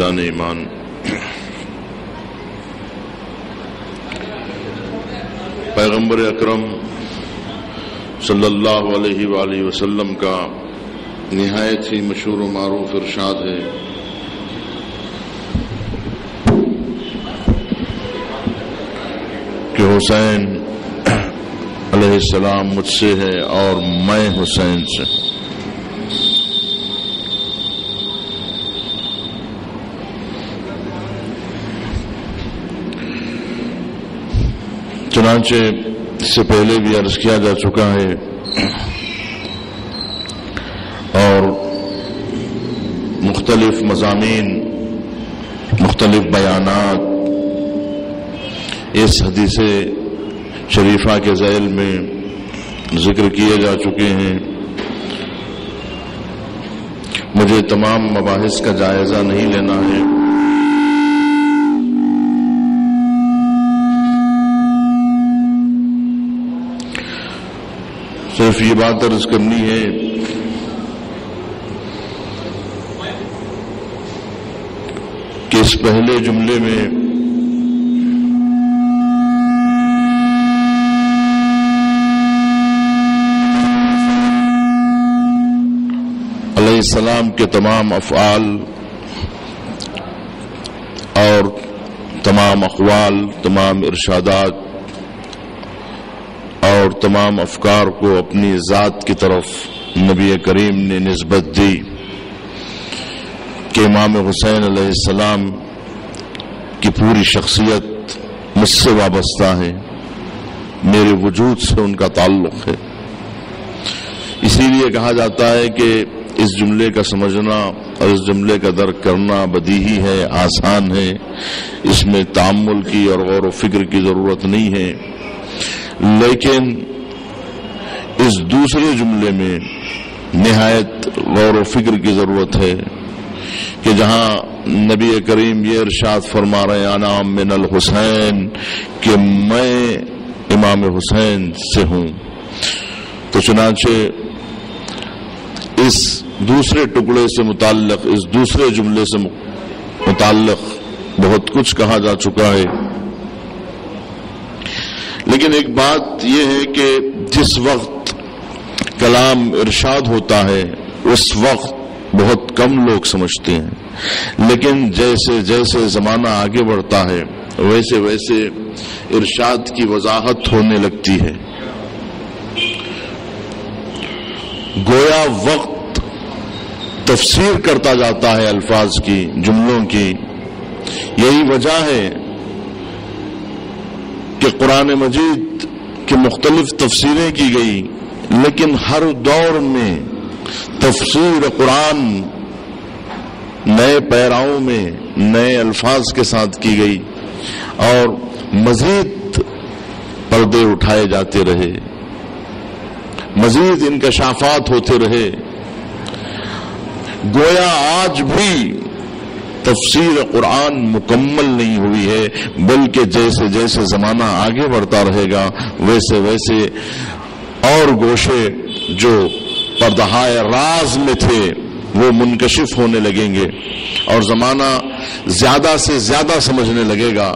عزیزان ایمان، پیغمبر اکرم صلی اللہ علیہ وآلہ وسلم کا نہایت ہی مشہور و معروف ارشاد ہے کہ حسین علیہ السلام مجھ سے ہے اور میں حسین سے۔ چنانچہ اس سے پہلے بھی عرض کیا جا چکا ہے اور مختلف مضامین، مختلف بیانات اس حدیث شریفہ کے ذیل میں ذکر کیے جا چکے ہیں۔ مجھے تمام مباحث کا جائزہ نہیں لینا ہے، صرف یہ بات عرض کرنی ہے کہ اس پہلے جملے میں علیہ السلام کے تمام افعال اور تمام اقوال، تمام ارشادات اور تمام افکار کو اپنی ذات کی طرف نبی کریم نے نسبت دی کہ امام حسین علیہ السلام کی پوری شخصیت مجھ سے وابستہ ہے، میرے وجود سے ان کا تعلق ہے۔ اسی لیے کہا جاتا ہے کہ اس جملے کا سمجھنا اور اس جملے کا درک کرنا بدیہی ہے، آسان ہے، اس میں تأمل کی اور غور و فکر کی ضرورت نہیں ہے، لیکن اس دوسرے جملے میں نہایت غور و فکر کی ضرورت ہے کہ جہاں نبی کریم یہ ارشاد فرما رہے ہیں انا من الحسین، کہ میں امام حسین سے ہوں، تو چنانچہ اس دوسرے ٹکڑے سے متعلق، اس دوسرے جملے سے متعلق بہت کچھ کہا جا چکا ہے، لیکن ایک بات یہ ہے کہ جس وقت کلام ارشاد ہوتا ہے اس وقت بہت کم لوگ سمجھتے ہیں، لیکن جیسے جیسے زمانہ آگے بڑھتا ہے ویسے ویسے ارشاد کی وضاحت ہونے لگتی ہے، گویا وقت تفسیر کرتا جاتا ہے الفاظ کی، جملوں کی۔ یہی وجہ ہے کہ قرآن مجید کی مختلف تفسیریں کی گئی، لیکن ہر دور میں تفسیر قرآن نئے پیراؤں میں نئے الفاظ کے ساتھ کی گئی اور مزید پردے اٹھائے جاتے رہے، مزید انکشافات ہوتے رہے۔ گویا آج بھی تفسیر قرآن مکمل نہیں ہوئی ہے، بلکہ جیسے جیسے زمانہ آگے بڑھتا رہے گا ویسے ویسے اور گوشے جو پردہائے راز میں تھے وہ منکشف ہونے لگیں گے اور زمانہ زیادہ سے زیادہ سمجھنے لگے گا۔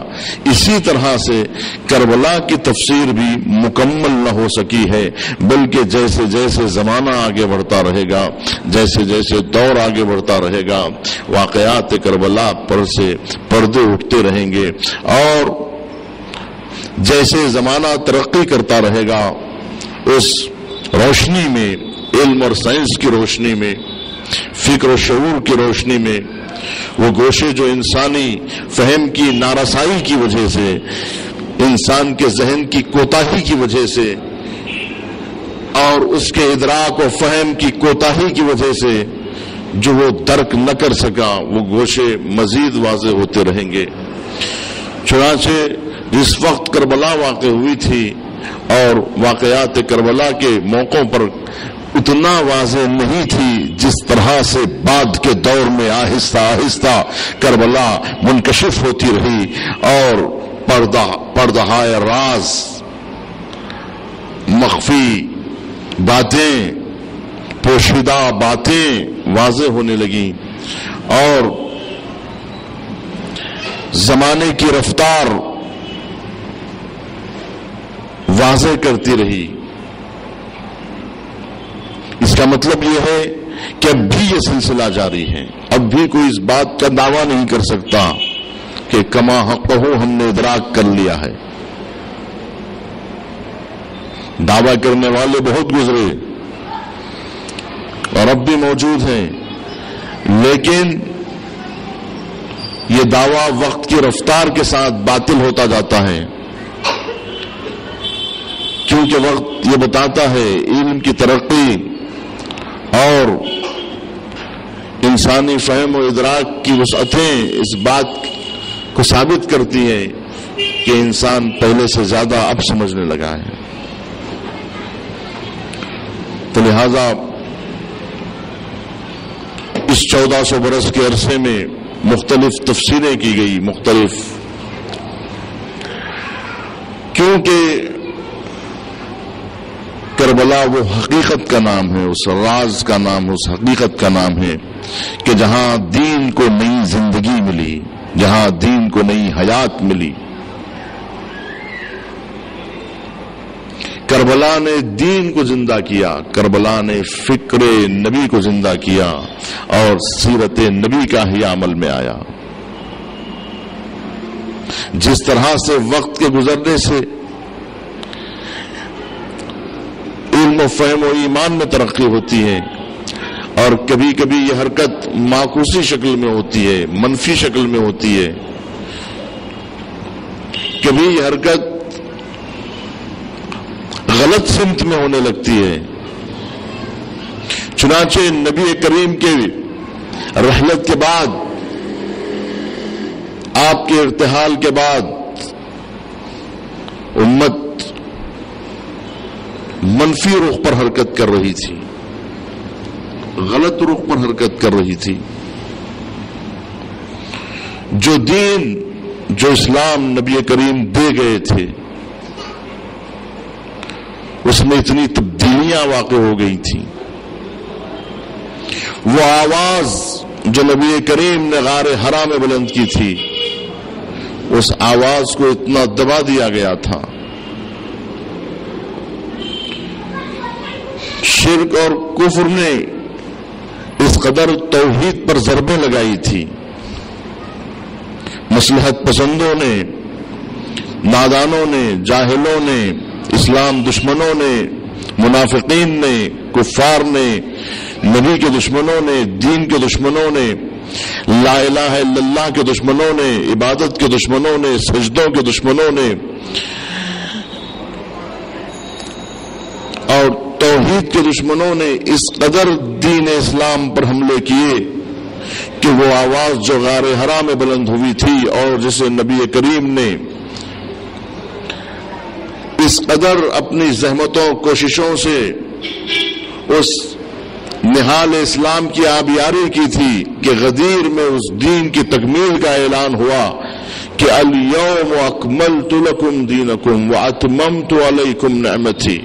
اسی طرح سے کربلا کی تفسیر بھی مکمل نہ ہو سکی ہے، بلکہ جیسے جیسے زمانہ آگے بڑھتا رہے گا، جیسے جیسے دور آگے بڑھتا رہے گا، واقعات کربلا پر سے پردے اٹھتے رہیں گے، اور جیسے زمانہ ترقی کرتا رہے گا اس روشنی میں، علم اور سائنس کی روشنی میں، فکر و شعور کی روشنی میں، وہ گوشے جو انسانی فہم کی نارسائی کی وجہ سے، انسان کے ذہن کی کوتاہی کی وجہ سے اور اس کے ادراک و فہم کی کوتاہی کی وجہ سے جو وہ درک نہ کر سکا، وہ گوشے مزید واضح ہوتے رہیں گے۔ چنانچہ جس وقت کربلا واقع ہوئی تھی اور واقعات کربلا کے موقعوں پر اتنا واضح نہیں تھی، جس طرح سے بعد کے دور میں آہستہ آہستہ کربلا منکشف ہوتی رہی اور پردہائے راز، مخفی باتیں، پوشیدہ باتیں واضح ہونے لگیں، اور زمانے کی رفتار واضح کرتی رہی۔ اس کا مطلب یہ ہے کہ اب بھی یہ سلسلہ جاری ہے، اب بھی کوئی اس بات کا دعویٰ نہیں کر سکتا کہ کما حقہ ہم نے ادراک کر لیا ہے۔ دعویٰ کرنے والے بہت گزرے اور اب بھی موجود ہیں، لیکن یہ دعویٰ وقت کی رفتار کے ساتھ باطل ہوتا جاتا ہے، کیونکہ وقت یہ بتاتا ہے علم کی ترقی اور انسانی فہم و ادراک کی وسعتیں اس بات کو ثابت کرتی ہیں کہ انسان پہلے سے زیادہ اب سمجھنے لگا ہے۔ تو لہذا اس 1400 برس کے عرصے میں مختلف تفسیریں کی گئی، مختلف، کیونکہ کربلا وہ حقیقت کا نام ہے، اس راز کا نام، اس حقیقت کا نام ہے کہ جہاں دین کو نئی زندگی ملی، جہاں دین کو نئی حیات ملی۔ کربلا نے دین کو زندہ کیا، کربلا نے فکر نبی کو زندہ کیا اور سیرت نبی کا ہی عمل میں آیا۔ جس طرح سے وقت کے گزرنے سے علم و فہم و ایمان میں ترقی ہوتی ہے، اور کبھی کبھی یہ حرکت معکوسی شکل میں ہوتی ہے، منفی شکل میں ہوتی ہے، کبھی یہ حرکت غلط سمت میں ہونے لگتی ہے۔ چنانچہ نبی کریم کے رحلت کے بعد، آپ کے ارتحال کے بعد، امت منفی رخ پر حرکت کر رہی تھی، غلط رخ پر حرکت کر رہی تھی۔ جو دین، جو اسلام نبی کریم دے گئے تھے، اس میں اتنی تبدیلیاں واقع ہو گئی تھیں۔ وہ آواز جو نبی کریم نے غار حرا میں بلند کی تھی، اس آواز کو اتنا دبا دیا گیا تھا، شرک اور کفر نے اس قدر توحید پر ضربیں لگائی تھی، مصلحت پسندوں نے، نادانوں نے، جاہلوں نے، اسلام دشمنوں نے، منافقین نے، کفار نے، نبی کے دشمنوں نے، دین کے دشمنوں نے، لا الہ الا اللہ کے دشمنوں نے، عبادت کے دشمنوں نے، سجدوں کے دشمنوں نے اور توحید کے دشمنوں نے اس قدر دین اسلام پر حملے کیے کہ وہ آواز جو غار حرا میں بلند ہوئی تھی اور جسے نبی کریم نے اس قدر اپنی زحمتوں کوششوں سے اس نہال اسلام کی آبیاری کی تھی کہ غدیر میں اس دین کی تکمیل کا اعلان ہوا کہ الیوم اکملت لکم دینکم واتممت علیکم نعمتی،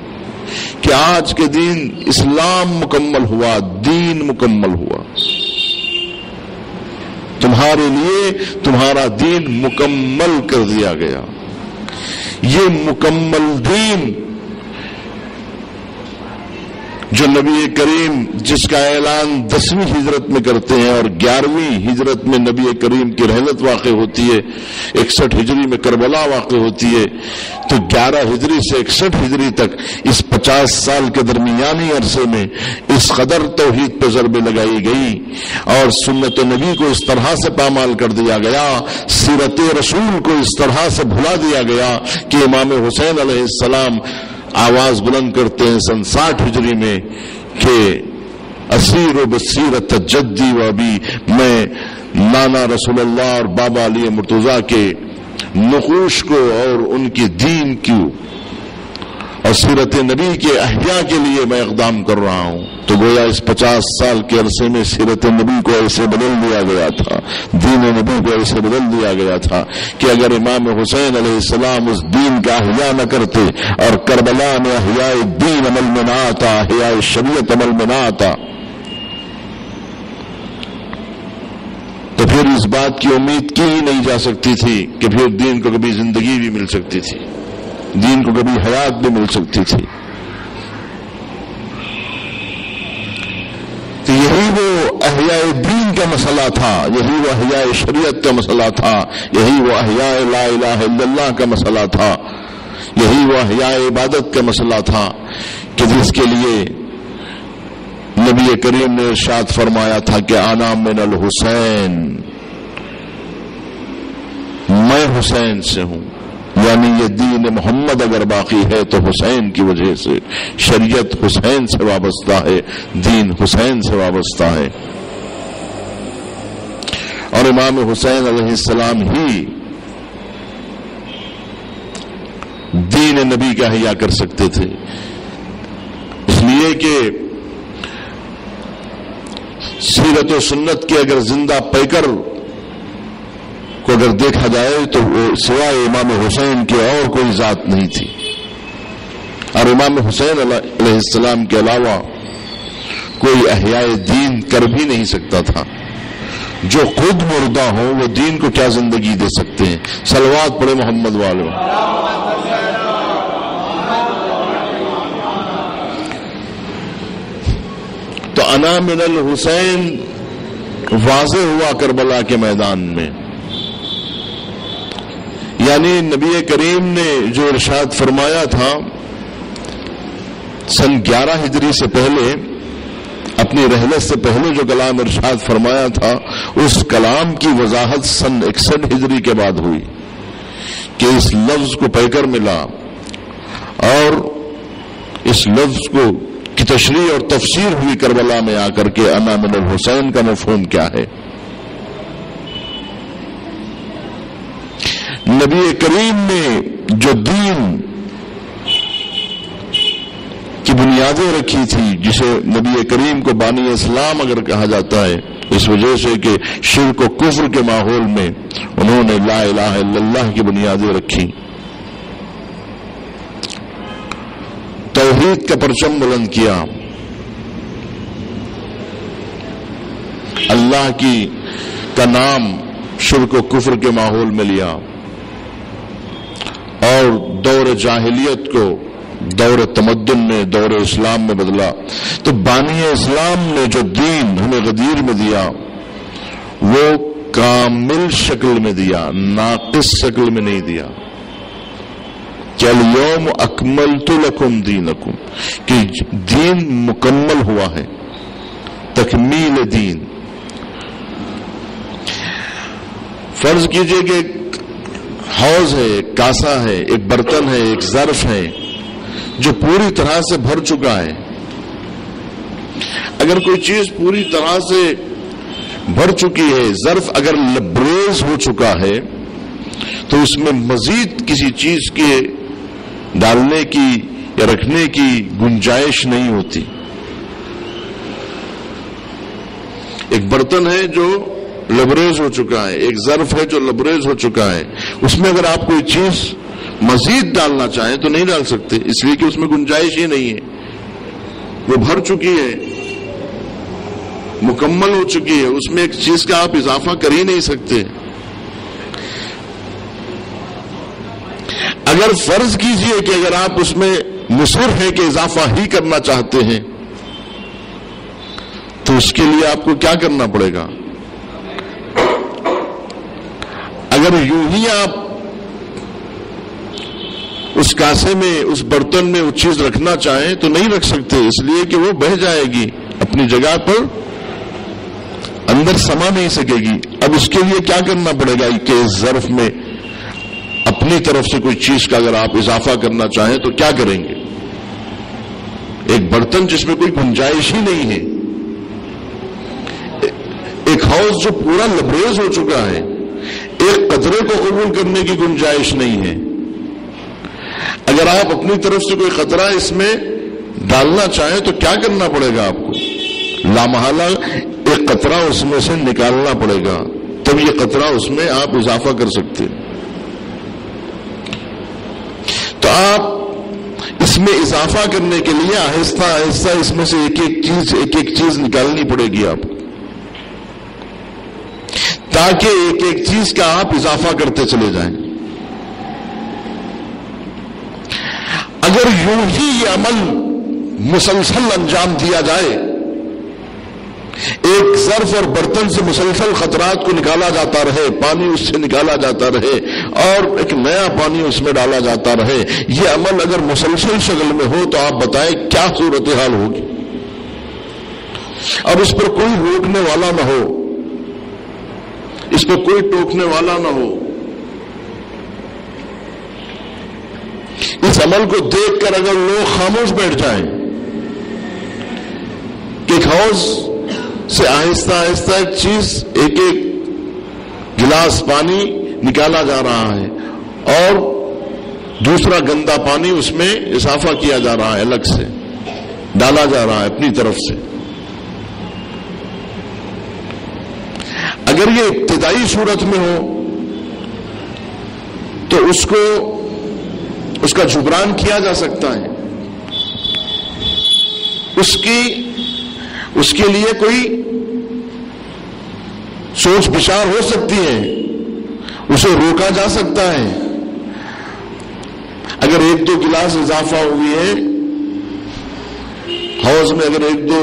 کہ آج کے دن اسلام مکمل ہوا، دین مکمل ہوا، تمہارے لیے تمہارا دین مکمل کر دیا گیا۔ یہ مکمل دین جو نبی کریم جس کا اعلان 10ویں ہجرت میں کرتے ہیں اور 11ویں ہجرت میں نبی کریم کی رحلت واقع ہوتی ہے، 61 ہجری میں کربلا واقع ہوتی ہے، تو 11 ہجری سے 61 ہجری تک اس 50 سال کے درمیانی عرصے میں اس قدر توحید پہ ضربیں لگائی گئی اور سنت نبی کو اس طرح سے پامال کر دیا گیا، سیرت رسول کو اس طرح سے بھلا دیا گیا کہ امام حسین علیہ السلام آواز بلند کرتے ہیں سن 60 ہجری میں کہ اسیر و بصیرت جدی و ابی، میں نانا رسول اللہ اور بابا علی مرتضیٰ کے نقوش کو اور ان کی دین کی اور سیرت نبی کے احیاء کے لیے میں اقدام کر رہا ہوں۔ تو گویا اس 50 سال کے عرصے میں سیرت نبی کو ایسے بدل دیا گیا تھا، دین نبی کو ایسے بدل دیا گیا تھا کہ اگر امام حسین علیہ السلام اس دین کا احیاء نہ کرتے اور کربلا میں احیاء دین عمل میں نہ آتا، احیاء شریعت عمل میں نہ آتا، تو پھر اس بات کی امید کی ہی نہیں جا سکتی تھی کہ پھر دین کو کبھی زندگی بھی مل سکتی تھی، دین کو کبھی حیات بھی مل سکتی تھی۔ تو یہی وہ احیاء دین کا مسئلہ تھا، یہی وہ احیاء شریعت کا مسئلہ تھا، یہی وہ احیاء لا الہ الا اللہ کا مسئلہ تھا، یہی وہ احیاء عبادت کا مسئلہ تھا کہ جس کے لیے نبی کریم نے ارشاد فرمایا تھا کہ انا من الحسین، میں حسین سے ہوں، یعنی یہ دین محمد اگر باقی ہے تو حسین کی وجہ سے، شریعت حسین سے وابستہ ہے، دین حسین سے وابستہ ہے، اور امام حسین علیہ السلام ہی دین نبی کا احیا کر سکتے تھے، اس لیے کہ سیرت و سنت کے اگر زندہ پیکر کو اگر دیکھا جائے تو وہ سوائے امام حسین کے اور کوئی ذات نہیں تھی، اور امام حسین علیہ السلام کے علاوہ کوئی احیاء دین کر بھی نہیں سکتا تھا۔ جو خود مردہ ہوں وہ دین کو کیا زندگی دے سکتے ہیں؟ صلوات پڑھے محمد والوں۔ تو انا من الحسین واضح ہوا کربلا کے میدان میں، یعنی نبی کریم نے جو ارشاد فرمایا تھا سن 11 ہجری سے پہلے، اپنی رحلت سے پہلے جو کلام ارشاد فرمایا تھا، اس کلام کی وضاحت سن 61 ہجری کے بعد ہوئی کہ اس لفظ کو پیکر ملا، اور اس لفظ کو کی تشریح اور تفسیر ہوئی کربلا میں آ کر کے انا من الحسین کا مفہوم کیا ہے۔ نبی کریم نے جو دین کی بنیادیں رکھی تھی، جسے نبی کریم کو بانی اسلام اگر کہا جاتا ہے، اس وجہ سے کہ شرک و کفر کے ماحول میں انہوں نے لا الہ الا اللہ کی بنیادیں رکھی، توحید کا پرچم بلند کیا، اللہ کا نام شرک و کفر کے ماحول میں لیا، اور دور جاہلیت کو دور تمدن میں، دور اسلام میں بدلا۔ تو بانی اسلام نے جو دین ہمیں غدیر میں دیا وہ کامل شکل میں دیا، ناقص شکل میں نہیں دیا، کہ الیوم اکملت لکم دینکم، کہ دین مکمل ہوا ہے، تکمیل دین۔ فرض کیجئے کہ ایک حوض ہے، ایک کاسا ہے، ایک برتن ہے، ایک ظرف ہے جو پوری طرح سے بھر چکا ہے۔ اگر کوئی چیز پوری طرح سے بھر چکی ہے، ظرف اگر لبریز ہو چکا ہے، تو اس میں مزید کسی چیز کے ڈالنے کی یا رکھنے کی گنجائش نہیں ہوتی۔ ایک برتن ہے جو لبریز ہو چکا ہے، ایک ظرف ہے جو لبریز ہو چکا ہے، اس میں اگر آپ کوئی چیز مزید ڈالنا چاہیں تو نہیں ڈال سکتے، اس لیے کہ اس میں گنجائش ہی نہیں ہے، وہ بھر چکی ہے، مکمل ہو چکی ہے، اس میں ایک چیز کا آپ اضافہ کر ہی نہیں سکتے۔ اگر فرض کیجئے کہ اگر آپ اس میں مصر ہیں کہ اضافہ ہی کرنا چاہتے ہیں، تو اس کے لیے آپ کو کیا کرنا پڑے گا؟ اگر یوں ہی آپ اس کاسے میں، اس برتن میں وہ چیز رکھنا چاہیں تو نہیں رکھ سکتے، اس لیے کہ وہ بہہ جائے گی، اپنی جگہ پر اندر سما نہیں سکے گی۔ اب اس کے لیے کیا کرنا پڑے گا کہ اس ظرف میں اپنی طرف سے کوئی چیز کا اگر آپ اضافہ کرنا چاہیں تو کیا کریں گے؟ ایک برتن جس میں کوئی گنجائش ہی نہیں ہے، ایک حوض جو پورا لبریز ہو چکا ہے، ایک قطرے کو قبول کرنے کی گنجائش نہیں ہے، اگر آپ اپنی طرف سے کوئی قطرہ اس میں ڈالنا چاہیں تو کیا کرنا پڑے گا آپ کو؟ لامحالہ ایک قطرہ اس میں سے نکالنا پڑے گا، تب یہ قطرہ اس میں آپ اضافہ کر سکتے ہیں۔ تو آپ اس میں اضافہ کرنے کے لیے آہستہ آہستہ اس میں سے ایک ایک چیز نکالنی پڑے گی آپ کو، تاکہ ایک ایک چیز کا آپ اضافہ کرتے چلے جائیں. اگر یوں ہی یہ عمل مسلسل انجام دیا جائے، ایک ظرف اور برتن سے مسلسل خطرات کو نکالا جاتا رہے، پانی اس سے نکالا جاتا رہے اور ایک نیا پانی اس میں ڈالا جاتا رہے، یہ عمل اگر مسلسل شکل میں ہو تو آپ بتائیں کیا صورتحال ہوگی. اور اس پر کوئی روکنے والا نہ ہو، اس پہ کوئی ٹوکنے والا نہ ہو. اس عمل کو دیکھ کر اگر لوگ خاموش بیٹھ جائیں کہ ایک حوض سے آہستہ آہستہ ایک چیز، ایک ایک گلاس پانی نکالا جا رہا ہے اور دوسرا گندا پانی اس میں اضافہ کیا جا رہا ہے، الگ سے ڈالا جا رہا ہے اپنی طرف سے. اگر یہ ابتدائی صورت میں ہو تو اس کا جبران کیا جا سکتا ہے، اس کے لیے کوئی سوچ بچار ہو سکتی ہے، اسے روکا جا سکتا ہے. اگر ایک دو گلاس اضافہ ہوئی ہے حوض میں، اگر ایک دو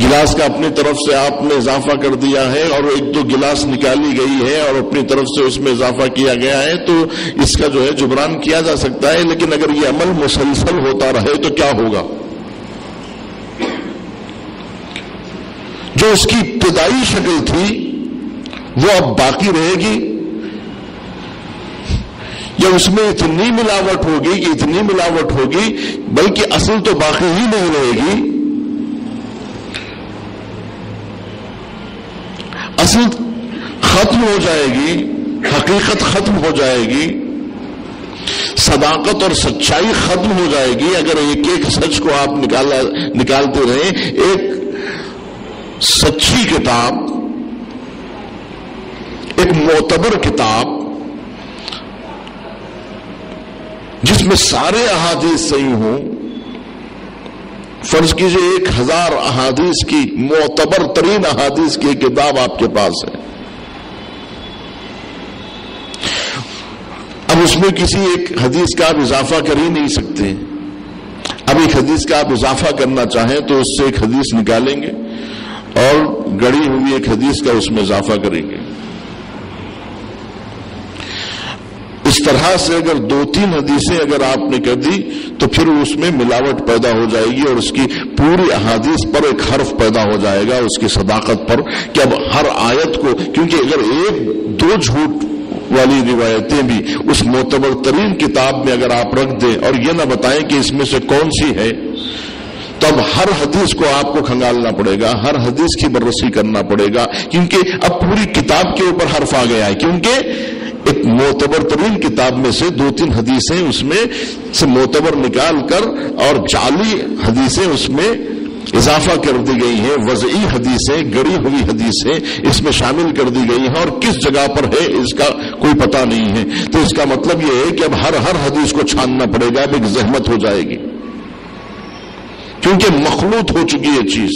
گلاس کا اپنی طرف سے آپ نے اضافہ کر دیا ہے اور ایک دو گلاس نکالی گئی ہے اور اپنی طرف سے اس میں اضافہ کیا گیا ہے تو اس کا جو ہے جبران کیا جا سکتا ہے. لیکن اگر یہ عمل مسلسل ہوتا رہے تو کیا ہوگا؟ جو اس کی ابتدائی شکل تھی وہ اب باقی رہے گی یا اس میں اتنی ملاوٹ ہوگی بلکہ اصل تو باقی ہی نہیں رہے گی. اصل ختم ہو جائے گی، حقیقت ختم ہو جائے گی، صداقت اور سچائی ختم ہو جائے گی. اگر ایک ایک سچ کو آپ نکالتے رہیں، ایک سچی کتاب، ایک معتبر کتاب جس میں سارے احادیث صحیح ہوں، فرض کیجئے 1000 احادیث کی معتبر ترین احادیث کی کتاب آپ کے پاس ہے. اب اس میں کسی ایک حدیث کا آپ اضافہ کر ہی نہیں سکتے. اب ایک حدیث کا آپ اضافہ کرنا چاہیں تو اس سے ایک حدیث نکالیں گے اور گڑی ہوئی ایک حدیث کا اس میں اضافہ کریں گے. اس طرح سے اگر 2-3 حدیثیں اگر آپ نے کر دی تو پھر اس میں ملاوٹ پیدا ہو جائے گی اور اس کی پوری احادیث پر ایک حرف پیدا ہو جائے گا اس کی صداقت پر کہ اب ہر آیت کو، کیونکہ اگر 1-2 جھوٹ والی روایتیں بھی اس معتبر ترین کتاب میں اگر آپ رکھ دیں اور یہ نہ بتائیں کہ اس میں سے کون سی ہے، تو اب ہر حدیث کو آپ کو کھنگالنا پڑے گا، ہر حدیث کی بررسی کرنا پڑے گا، کیونکہ اب پوری کتاب کے اوپر حرف آ گیا ہے. کیونکہ ایک معتبر ترین کتاب میں سے 2-3 حدیثیں اس میں سے معتبر نکال کر اور جعلی حدیثیں اس میں اضافہ کر دی گئی ہیں، وضعی حدیثیں، گڑی ہوئی حدیثیں اس میں شامل کر دی گئی ہیں اور کس جگہ پر ہے اس کا کوئی پتہ نہیں ہے. تو اس کا مطلب یہ ہے کہ اب ہر حدیث کو چھاننا پڑے گا، اب ایک زحمت ہو جائے گی کیونکہ مخلوط ہو چکی ہے چیز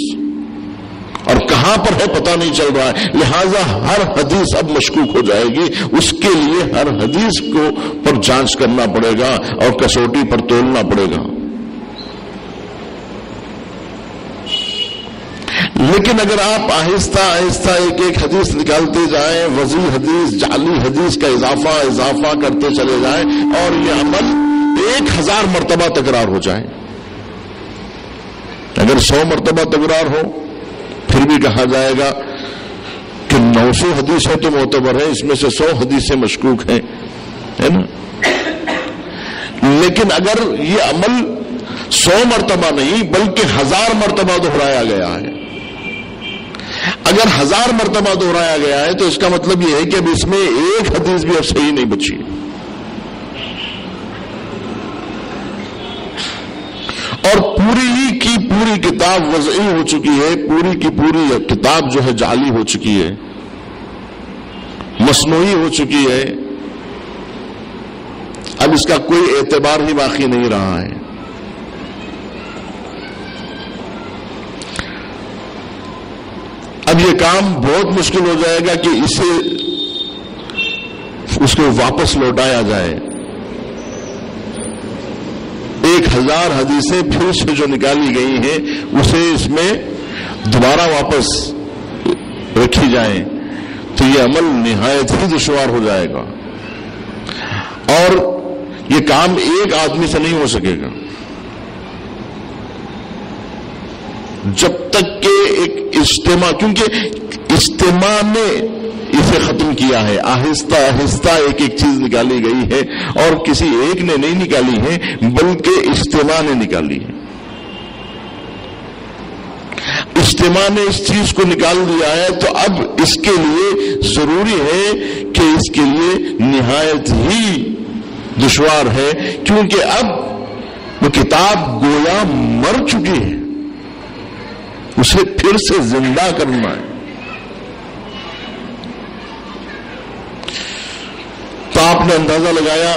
اور کہاں پر ہے پتہ نہیں چل رہا ہے. لہذا ہر حدیث اب مشکوک ہو جائے گی. اس کے لیے ہر حدیث کو پر جانچ کرنا پڑے گا اور کسوٹی پر تولنا پڑے گا. لیکن اگر آپ آہستہ آہستہ ایک ایک حدیث نکالتے جائیں، وضعی حدیث، جعلی حدیث کا اضافہ کرتے چلے جائیں اور یہ عمل 1000 مرتبہ تکرار ہو جائے، اگر 100 مرتبہ تکرار ہو پھر بھی کہا جائے گا کہ 900 حدیثیں تو معتبر ہیں، اس میں سے 100 حدیثیں مشکوک ہیں، ہے نا. لیکن اگر یہ عمل 100 مرتبہ نہیں بلکہ 1000 مرتبہ دہرایا گیا ہے، اگر 1000 مرتبہ دہرایا گیا ہے تو اس کا مطلب یہ ہے کہ اب اس میں ایک حدیث بھی اب صحیح نہیں بچی اور پوری کی پوری کتاب وضعی ہو چکی ہے، پوری کی پوری کتاب جو ہے جعلی ہو چکی ہے، مصنوعی ہو چکی ہے. اب اس کا کوئی اعتبار ہی باقی نہیں رہا ہے. اب یہ کام بہت مشکل ہو جائے گا کہ اس کو واپس لوٹایا جائے. 1000 حدیثیں پھر سے جو نکالی گئی ہیں اسے اس میں دوبارہ واپس رکھی جائیں تو یہ عمل نہایت ہی دشوار ہو جائے گا، اور یہ کام ایک آدمی سے نہیں ہو سکے گا. جب تک کہ ایک اجتماع، کیونکہ اجتماع نے اسے ختم کیا ہے، آہستہ آہستہ ایک ایک چیز نکالی گئی ہے، اور کسی ایک نے نہیں نکالی ہے بلکہ اجتماع نے نکالی ہے. اجتماع نے اس چیز کو نکال دیا ہے، تو اب اس کے لیے ضروری ہے کہ اس کے لیے نہایت ہی دشوار ہے، کیونکہ اب وہ کتاب گویا مر چکی ہے، اسے پھر سے زندہ کرنا ہے. تو آپ نے اندازہ لگایا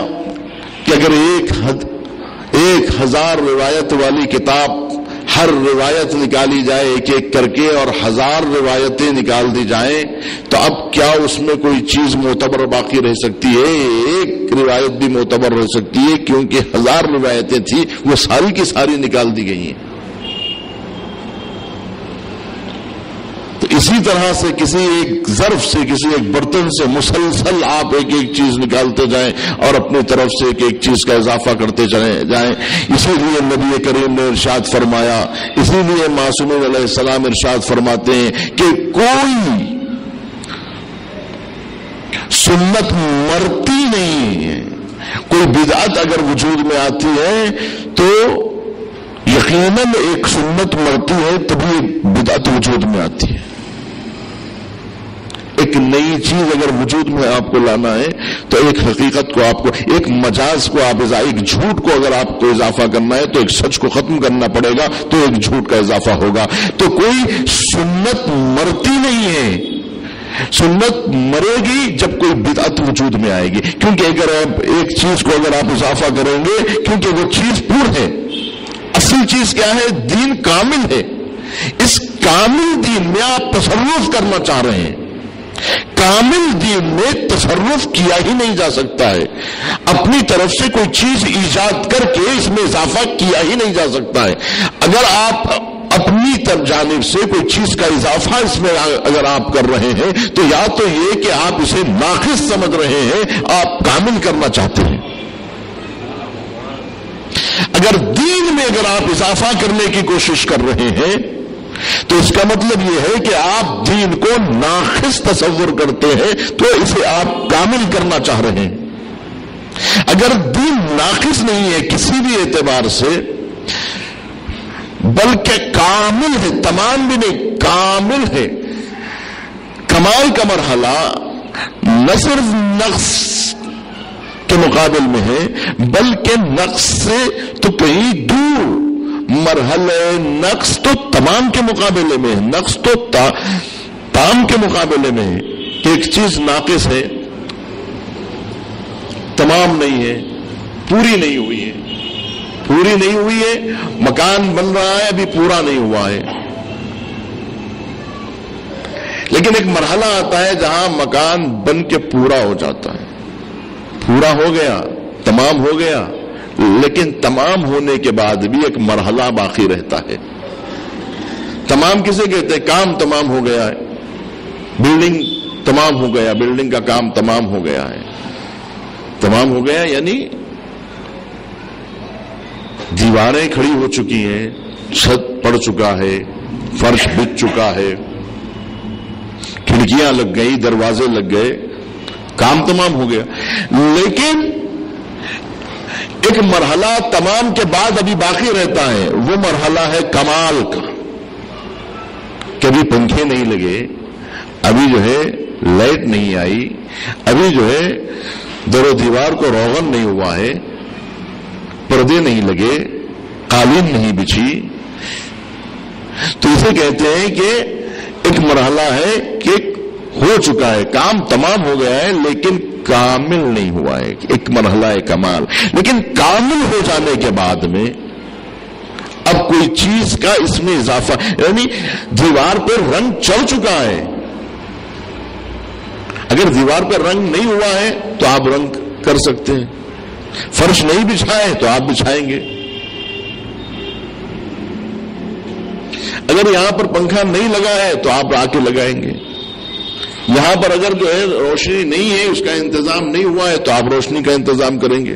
کہ اگر 1000 روایت والی کتاب ہر روایت نکالی جائے ایک ایک کر کے اور 1000 روایتیں نکال دی جائیں تو اب کیا اس میں کوئی چیز معتبر باقی رہ سکتی ہے؟ ایک روایت بھی معتبر رہ سکتی ہے، کیونکہ 1000 روایتیں تھیں وہ ساری کی ساری نکال دی گئی ہیں. تو اسی طرح سے کسی ایک ظرف سے، کسی ایک برتن سے مسلسل آپ ایک ایک چیز نکالتے جائیں اور اپنی طرف سے ایک ایک چیز کا اضافہ کرتے جائیں. اسی لیے نبی کریم نے ارشاد فرمایا، اسی لیے معصومین علیہ السلام ارشاد فرماتے ہیں کہ کوئی سنت مرتی نہیں ہے. کوئی بدعت اگر وجود میں آتی ہے تو یقیناً ایک سنت مرتی ہے تبھی بدعت وجود میں آتی ہے. ایک نئی چیز اگر وجود میں آپ کو لانا ہے تو ایک حقیقت کو آپ کو، ایک مجاز کو آپ ایک جھوٹ کو اگر آپ کو اضافہ کرنا ہے تو ایک سچ کو ختم کرنا پڑے گا تو ایک جھوٹ کا اضافہ ہوگا. تو کوئی سنت مرتی نہیں ہے، سنت مرے گی جب کوئی بدعت وجود میں آئے گی. کیونکہ اگر آپ ایک چیز کو اگر آپ اضافہ کریں گے، کیونکہ وہ چیز پور ہے. اصل چیز کیا ہے؟ دین کامل ہے. اس کامل دین میں آپ تصرف کرنا چاہ رہے ہیں. کامل دین میں تصرف کیا ہی نہیں جا سکتا ہے. اپنی طرف سے کوئی چیز ایجاد کر کے اس میں اضافہ کیا ہی نہیں جا سکتا ہے. اگر آپ اپنی جانب سے کوئی چیز کا اضافہ اس میں اگر آپ کر رہے ہیں تو یا تو یہ کہ آپ اسے ناقص سمجھ رہے ہیں، آپ کامل کرنا چاہتے ہیں. اگر دین میں اگر آپ اضافہ کرنے کی کوشش کر رہے ہیں تو اس کا مطلب یہ ہے کہ آپ دین کو ناقص تصور کرتے ہیں تو اسے آپ کامل کرنا چاہ رہے ہیں. اگر دین ناقص نہیں ہے کسی بھی اعتبار سے بلکہ کامل ہے، تمام بھی نہیں کامل ہے، کمال کا مرحلہ نہ صرف نقص کے مقابل میں ہے بلکہ نقص سے تو کہیں دور. مرحلہ نقص تو تمام کے مقابلے میں ہے، نقص تو تام کے مقابلے میں ہے کہ ایک چیز ناقص ہے، تمام نہیں ہے، پوری نہیں ہوئی ہے. پوری نہیں ہوئی ہے، مکان بن رہا ہے ابھی پورا نہیں ہوا ہے. لیکن ایک مرحلہ آتا ہے جہاں مکان بن کے پورا ہو جاتا ہے، پورا ہو گیا، تمام ہو گیا. لیکن تمام ہونے کے بعد بھی ایک مرحلہ باقی رہتا ہے. تمام کسے کہتے ہیں؟ کام تمام ہو گیا ہے، بلڈنگ تمام ہو گیا، بلڈنگ کا کام تمام ہو گیا ہے. تمام ہو گیا یعنی دیواریں کھڑی ہو چکی ہیں، چھت پڑ چکا ہے، فرش بچ چکا ہے، کھڑکیاں لگ گئی، دروازے لگ گئے، کام تمام ہو گیا. لیکن ایک مرحلہ تمام کے بعد ابھی باقی رہتا ہے، وہ مرحلہ ہے کمال کا. کبھی پنکھے نہیں لگے، ابھی جو ہے لائٹ نہیں آئی، ابھی جو ہے در و دیوار کو روغن نہیں ہوا ہے، پردے نہیں لگے، قالین نہیں بچھی. تو اسے کہتے ہیں کہ ایک مرحلہ ہے کہ ہو چکا ہے، کام تمام ہو گیا ہے لیکن کامل نہیں ہوا ہے. ایک مرحلہ ہے کمال. لیکن کامل ہو جانے کے بعد میں اب کوئی چیز کا اس میں اضافہ، یعنی دیوار پہ رنگ چڑھ چکا ہے، اگر دیوار پہ رنگ نہیں ہوا ہے تو آپ رنگ کر سکتے ہیں، فرش نہیں بچھائے تو آپ بچھائیں گے، اگر یہاں پر پنکھا نہیں لگا ہے تو آپ آ کے لگائیں گے، یہاں پر اگر جو ہے روشنی نہیں ہے، اس کا انتظام نہیں ہوا ہے تو آپ روشنی کا انتظام کریں گے۔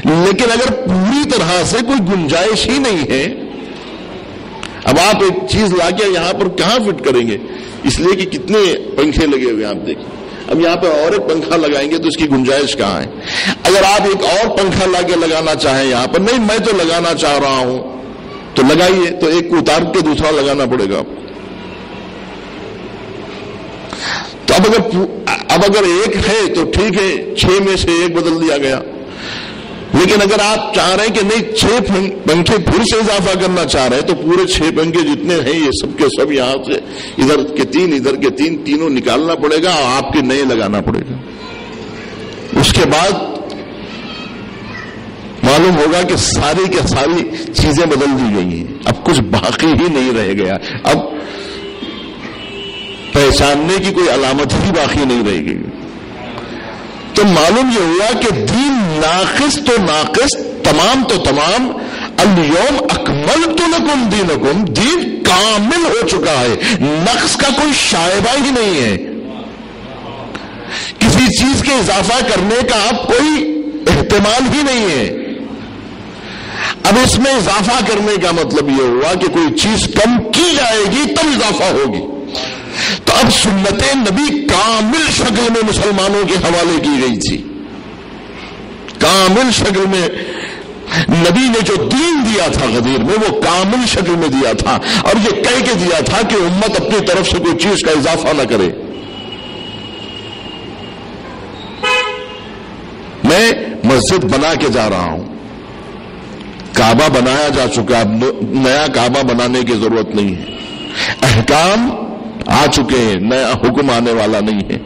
لیکن اگر پوری طرح سے کوئی گنجائش ہی نہیں ہے، اب آپ ایک چیز لا کے یہاں پر کہاں فٹ کریں گے؟ اس لیے کہ کتنے پنکھے لگے ہوئے آپ دیکھیں، اب یہاں پہ اور ایک پنکھا لگائیں گے تو اس کی گنجائش کہاں ہے؟ اگر آپ ایک اور پنکھا لا کے لگانا چاہیں یہاں پر، نہیں میں تو لگانا چاہ رہا ہوں، تو لگائیے، تو ایک کو اتار کے دوسرا لگانا پڑے گا آپ کو۔ تو اب اگر ایک ہے تو ٹھیک ہے، 6 میں سے ایک بدل دیا گیا، لیکن اگر آپ چاہ رہے ہیں کہ نہیں 6 پنکھے پھر سے اضافہ کرنا چاہ رہے ہیں تو پورے 6 پنکھے جتنے ہیں یہ سب کے سب یہاں سے ادھر کے 3 ادھر کے 3 تینوں نکالنا پڑے گا اور آپ کے نئے لگانا پڑے گا۔ اس کے بعد معلوم ہوگا کہ ساری کے ساری چیزیں بدل دی گئی ہیں، اب کچھ باقی ہی نہیں رہ گیا، اب پہچاننے کی کوئی علامت ہی باقی نہیں رہ گئی۔ تو معلوم یہ ہوا کہ دین ناقص تو ناقص، تمام تو تمام، الیوم اکملت لکم دینکم، دین کامل ہو چکا ہے، نقص کا کوئی شائبہ ہی نہیں ہے، کسی چیز کے اضافہ کرنے کا اب کوئی احتمال ہی نہیں ہے۔ اب اس میں اضافہ کرنے کا مطلب یہ ہوا کہ کوئی چیز کم کی جائے گی تب اضافہ ہوگی، تو اب سنت نبی کامل شکل میں مسلمانوں کے حوالے کی گئی تھی، کامل شکل میں نبی نے جو دین دیا تھا غدیر میں وہ کامل شکل میں دیا تھا، اور یہ کہہ کے دیا تھا کہ امت اپنی طرف سے کوئی چیز کا اضافہ نہ کرے۔ میں مسجد بنا کے جا رہا ہوں، کعبہ بنایا جا چکا، اب نیا کعبہ بنانے کی ضرورت نہیں ہے، احکام آ چکے ہیں، نیا حکم آنے والا نہیں ہے،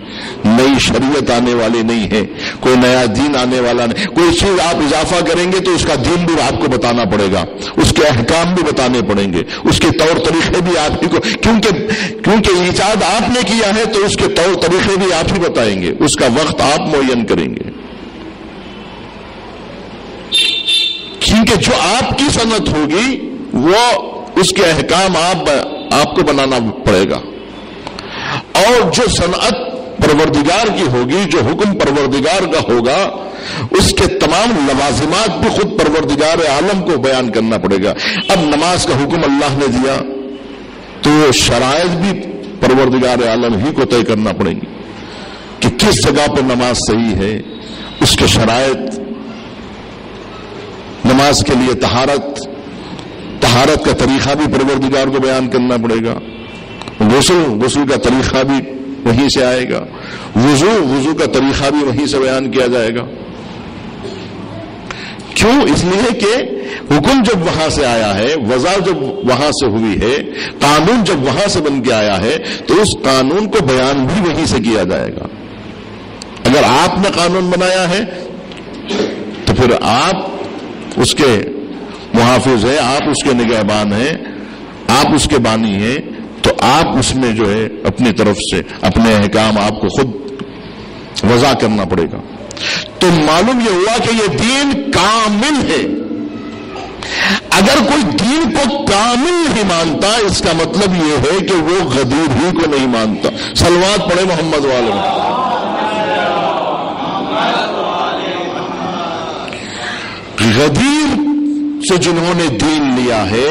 نئی شریعت آنے والی نہیں ہے، کوئی نیا دین آنے والا نہیں، کوئی چیز آپ اضافہ کریں گے تو اس کا دین بھی آپ کو بتانا پڑے گا، اس کے احکام بھی بتانے پڑیں گے، اس کے طور طریقے بھی آپ ہی کو، کیونکہ ایجاد آپ نے کیا ہے تو اس کے طور طریقے بھی آپ ہی بتائیں گے، اس کا وقت آپ معین کریں گے، کیونکہ جو آپ کی صنعت ہوگی وہ اس کے احکام آپ کو بنانا پڑے گا، اور جو صنعت پروردگار کی ہوگی، جو حکم پروردگار کا ہوگا، اس کے تمام لوازمات بھی خود پروردگار عالم کو بیان کرنا پڑے گا۔ اب نماز کا حکم اللہ نے دیا تو شرائط بھی پروردگار عالم ہی کو طے کرنا پڑے گی کہ کس جگہ پہ نماز صحیح ہے، اس کے شرائط، نماز کے لیے طہارت کا طریقہ بھی پروردگار کو بیان کرنا پڑے گا، غسل کا طریقہ بھی وہیں سے آئے گا، وضو کا طریقہ بھی وہیں سے بیان کیا جائے گا۔ کیوں؟ اس لیے کہ حکم جب وہاں سے آیا ہے، وضع جب وہاں سے ہوئی ہے، قانون جب وہاں سے بن کے آیا ہے تو اس قانون کو بیان بھی وہیں سے کیا جائے گا۔ اگر آپ نے قانون بنایا ہے تو پھر آپ اس کے محافظ ہیں، آپ اس کے نگہبان ہیں، آپ اس کے بانی ہیں، تو آپ اس میں جو ہے اپنی طرف سے اپنے احکام آپ کو خود وضع کرنا پڑے گا۔ تو معلوم یہ ہوا کہ یہ دین کامل ہے۔ اگر کوئی دین کو کامل نہیں مانتا، اس کا مطلب یہ ہے کہ وہ غدیر ہی کو نہیں مانتا۔ صلوات پڑھے محمد والے۔ غدیر سے جنہوں نے دین لیا ہے،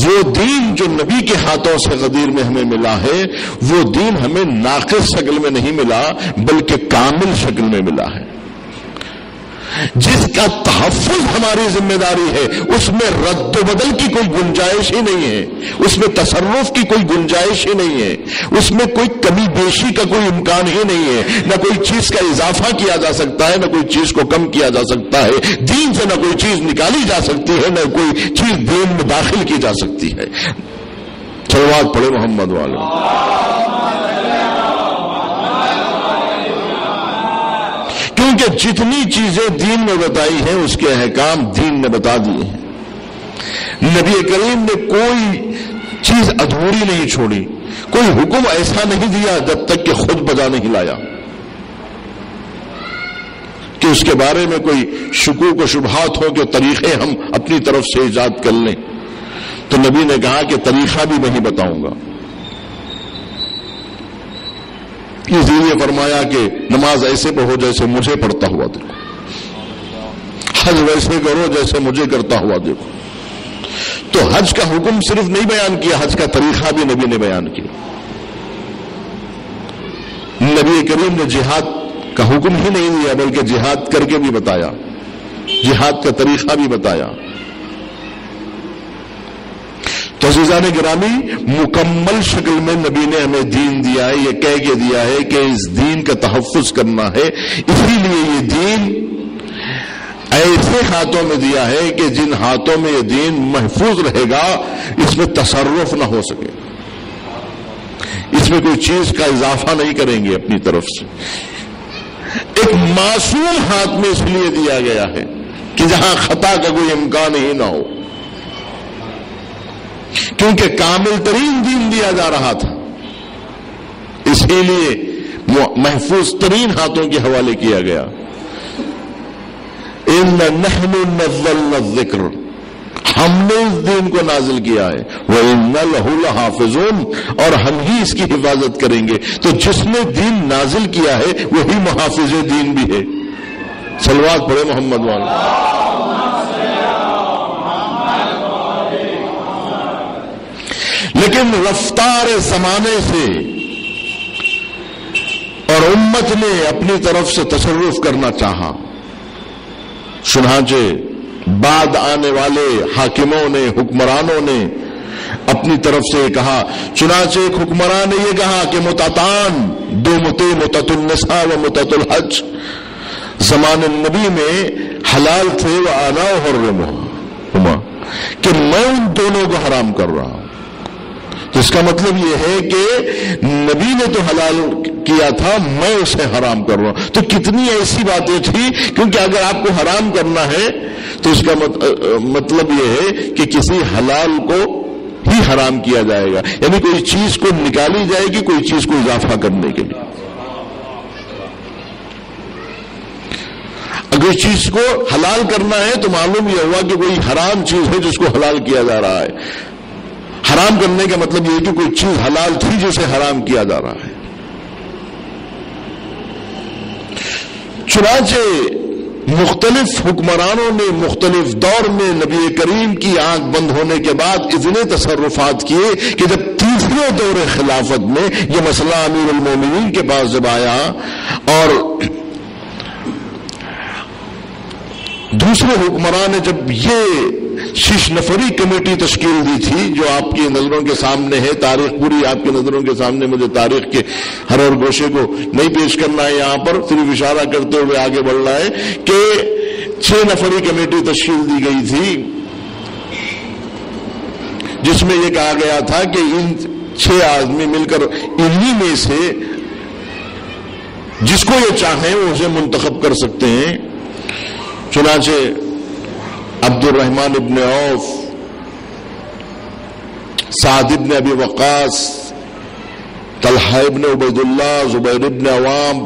وہ دین جو نبی کے ہاتھوں سے غدیر میں ہمیں ملا ہے، وہ دین ہمیں ناقص شکل میں نہیں ملا بلکہ کامل شکل میں ملا ہے، جس کا تحفظ ہماری ذمہ داری ہے۔ اس میں رد و بدل کی کوئی گنجائش ہی نہیں ہے، اس میں تصرف کی کوئی گنجائش ہی نہیں ہے، اس میں کوئی کمی بیشی کا کوئی امکان ہی نہیں ہے، نہ کوئی چیز کا اضافہ کیا جا سکتا ہے، نہ کوئی چیز کو کم کیا جا سکتا ہے، دین سے نہ کوئی چیز نکالی جا سکتی ہے، نہ کوئی چیز دین میں داخل کی جا سکتی ہے۔ صلوات پڑھے محمد والے۔ کیونکہ جتنی چیزیں دین میں بتائی ہیں اس کے احکام دین نے بتا دیے ہیں، نبی کریم نے کوئی چیز ادھوری نہیں چھوڑی، کوئی حکم ایسا نہیں دیا جب تک کہ خود بجا نہیں لایا، کہ اس کے بارے میں کوئی شکوک و شبہات ہو کہ طریقے ہم اپنی طرف سے ایجاد کر لیں۔ تو نبی نے کہا کہ طریقہ بھی میں ہی بتاؤں گا۔ اسی لیے فرمایا کہ نماز ایسے پڑھو جیسے مجھے پڑھتا ہوا دیکھو، حج ویسے کرو جیسے مجھے کرتا ہوا دیکھو۔ تو حج کا حکم صرف نہیں بیان کیا، حج کا طریقہ بھی نبی نے بیان کیا۔ نبی کریم نے جہاد کا حکم ہی نہیں دیا بلکہ جہاد کر کے بھی بتایا، جہاد کا طریقہ بھی بتایا۔ تو عزیزان گرامی، مکمل شکل میں نبی نے ہمیں دین دیا ہے، یہ کہہ کے دیا ہے کہ اس دین کا تحفظ کرنا ہے۔ اسی لیے یہ دین ایسے ہاتھوں میں دیا ہے کہ جن ہاتھوں میں یہ دین محفوظ رہے گا، اس میں تصرف نہ ہو سکے، اس میں کوئی چیز کا اضافہ نہیں کریں گے اپنی طرف سے۔ ایک معصوم ہاتھ میں اس لیے دیا گیا ہے کہ جہاں خطا کا کوئی امکان ہی نہ ہو، کیونکہ کامل ترین دین دیا جا رہا تھا، اسی لیے محفوظ ترین ہاتھوں کے حوالے کیا گیا۔ إِنَّ نَحْنُ نَزَّلْنَا الذِّكْرَ، ہم نے اس دین کو نازل کیا ہے، وَإِنَّ لَهُ لَحَافِظُونَ، اور ہم ہی اس کی حفاظت کریں گے۔ تو جس نے دین نازل کیا ہے وہی محافظ دین بھی ہے۔ صلوات پڑھے محمد والے۔ لیکن رفتار زمانے سے اور امت نے اپنی طرف سے تصرف کرنا چاہا، چنانچہ بعد آنے والے حاکموں نے، حکمرانوں نے اپنی طرف سے کہا۔ چنانچہ ایک حکمران نے یہ کہا کہ متعتان، دو متع، متعت النساء و متعت الحج، زمان نبی میں حلال تھے، وَأَنَا أُحَرِّمُهُمَا، کہ میں ان دونوں کو حرام کر رہا ہوں۔ تو اس کا مطلب یہ ہے کہ نبی نے تو حلال کیا تھا، میں اسے حرام کر رہا ہوں۔ تو کتنی ایسی باتیں تھی، کیونکہ اگر آپ کو حرام کرنا ہے تو اس کا مطلب یہ ہے کہ کسی حلال کو ہی حرام کیا جائے گا، یعنی کوئی چیز کو نکالی جائے گی کوئی چیز کو اضافہ کرنے کے لیے۔ اگر چیز کو حلال کرنا ہے تو معلوم یہ ہوا کہ کوئی حرام چیز ہے جس کو حلال کیا جا رہا ہے۔ حرام کرنے کا مطلب یہ ہے کہ کوئی چیز حلال تھی جسے حرام کیا جا رہا ہے۔ چنانچہ مختلف حکمرانوں نے مختلف دور میں نبی کریم کی آنکھ بند ہونے کے بعد اتنے تصرفات کیے کہ جب تیسرے دور خلافت میں یہ مسئلہ امیر المومنین کے پاس جب آیا اور دوسرے حکمران نے جب یہ 6 نفری کمیٹی تشکیل دی تھی، جو آپ کی نظروں کے سامنے ہے، تاریخ پوری آپ کی نظروں کے سامنے، مجھے تاریخ کے ہر اور گوشے کو نہیں پیش کرنا ہے یہاں پر، صرف اشارہ کرتے ہوئے آگے بڑھنا ہے کہ 6 نفری کمیٹی تشکیل دی گئی تھی، جس میں یہ کہا گیا تھا کہ ان 6 آدمی مل کر انہی میں سے جس کو یہ چاہیں وہ اسے منتخب کر سکتے ہیں۔ چنانچہ عبد الرحمن ابن عوف، سعد ابن ابی وقاص، طلحہ ابن عبید اللہ، زبیر ابن عوام،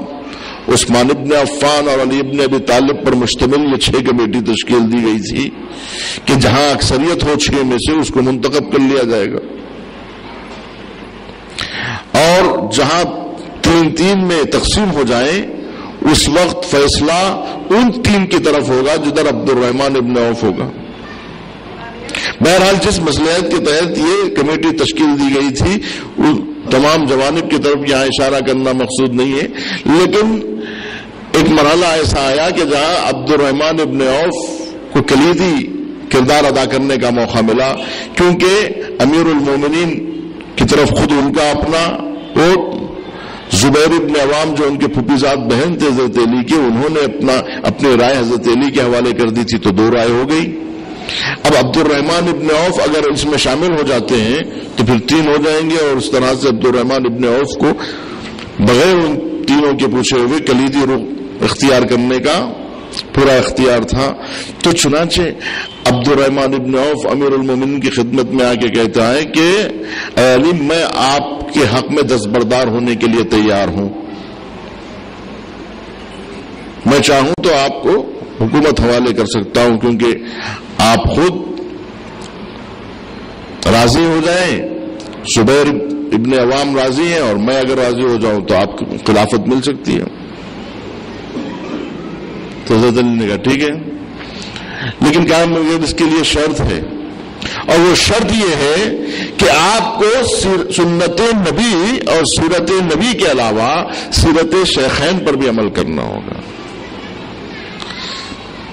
عثمان ابن عفان اور علی ابن ابی طالب پر مشتمل یہ 6 کمیٹی تشکیل دی گئی تھی کہ جہاں اکثریت ہو 6 میں سے اس کو منتخب کر لیا جائے گا، اور جہاں 3-3 میں تقسیم ہو جائیں اس وقت فیصلہ ان 3 کی طرف ہوگا جدھر عبد الرحمن ابن عوف ہوگا۔ بہرحال جس مصلحت کے تحت یہ کمیٹی تشکیل دی گئی تھی تمام جوانب کی طرف یہاں اشارہ کرنا مقصود نہیں ہے، لیکن ایک مرحلہ ایسا آیا کہ جہاں عبد الرحمن ابن عوف کو کلیدی کردار ادا کرنے کا موقع ملا، کیونکہ امیر المومنین کی طرف خود ان کا اپنا ووٹ، زبیر ابن عوام جو ان کے پھوپھیزاد بہن تھے حضرت علی کے، انہوں نے اپنی رائے حضرت علی کے حوالے کر دی تھی، تو 2 رائے ہو گئی۔ اب عبد الرحمن ابن عوف اگر اس میں شامل ہو جاتے ہیں تو پھر 3 ہو جائیں گے، اور اس طرح سے عبد الرحمن ابن عوف کو بغیر ان تینوں کے پوچھے ہوئے کلیدی رخ اختیار کرنے کا پورا اختیار تھا. تو چنانچہ عبد الرحمن ابن عوف امیر المومنین کی خدمت میں آ کے کہتا ہے کہ اے علی میں آپ کے حق میں دستبردار ہونے کے لیے تیار ہوں. میں چاہوں تو آپ کو حکومت حوالے کر سکتا ہوں کیونکہ آپ خود راضی ہو جائیں. زبیر ابن عوام راضی ہیں اور میں اگر راضی ہو جاؤں تو آپ کو خلافت مل سکتی ہے. تو حضرت علی نے کہا ٹھیک ہے, لیکن کہا مگر اس کے لیے شرط ہے, اور وہ شرط یہ ہے کہ آپ کو سنت نبی اور سیرت نبی کے علاوہ سیرت شیخین پر بھی عمل کرنا ہوگا.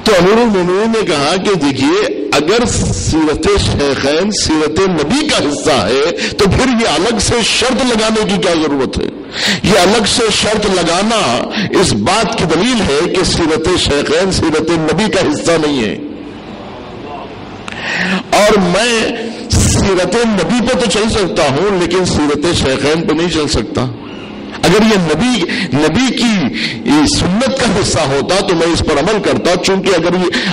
تو امیر المومنین نے کہا کہ دیکھیے اگر سیرت شیخین سیرت نبی کا حصہ ہے تو پھر یہ الگ سے شرط لگانے کی کیا ضرورت ہے؟ یہ الگ سے شرط لگانا اس بات کی دلیل ہے کہ سیرت شیخین سیرت نبی کا حصہ نہیں ہے. اور میں سیرت نبی پہ تو چل سکتا ہوں لیکن سیرت شیخین پہ نہیں چل سکتا. اگر یہ نبی کی سنت کا حصہ ہوتا تو میں اس پر عمل کرتا, چونکہ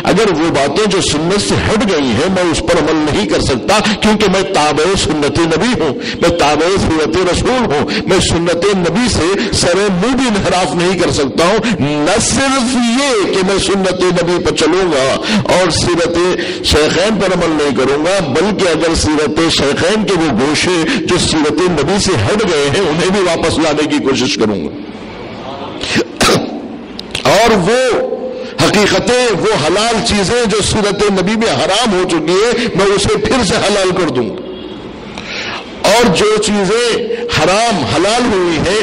اگر وہ باتیں جو سنت سے ہٹ گئی ہیں میں اس پر عمل نہیں کر سکتا کیونکہ میں تابع سنت نبی ہوں, میں تابع سیرت رسول ہوں. میں سنت نبی سے سر منہ بھی انحراف نہیں کر سکتا ہوں. نہ صرف یہ کہ میں سنت نبی پر چلوں گا اور سیرت شیخین پر عمل نہیں کروں گا, بلکہ اگر سیرت شیخین کے وہ گوشے جو سیرت نبی سے ہٹ گئے ہیں انہیں بھی واپس لانے کی کوشش کروں گا, اور وہ حقیقتیں وہ حلال چیزیں جو سیرت نبی میں حرام ہو چکی ہے میں اسے پھر سے حلال کر دوں گا, اور جو چیزیں حرام حلال ہوئی ہیں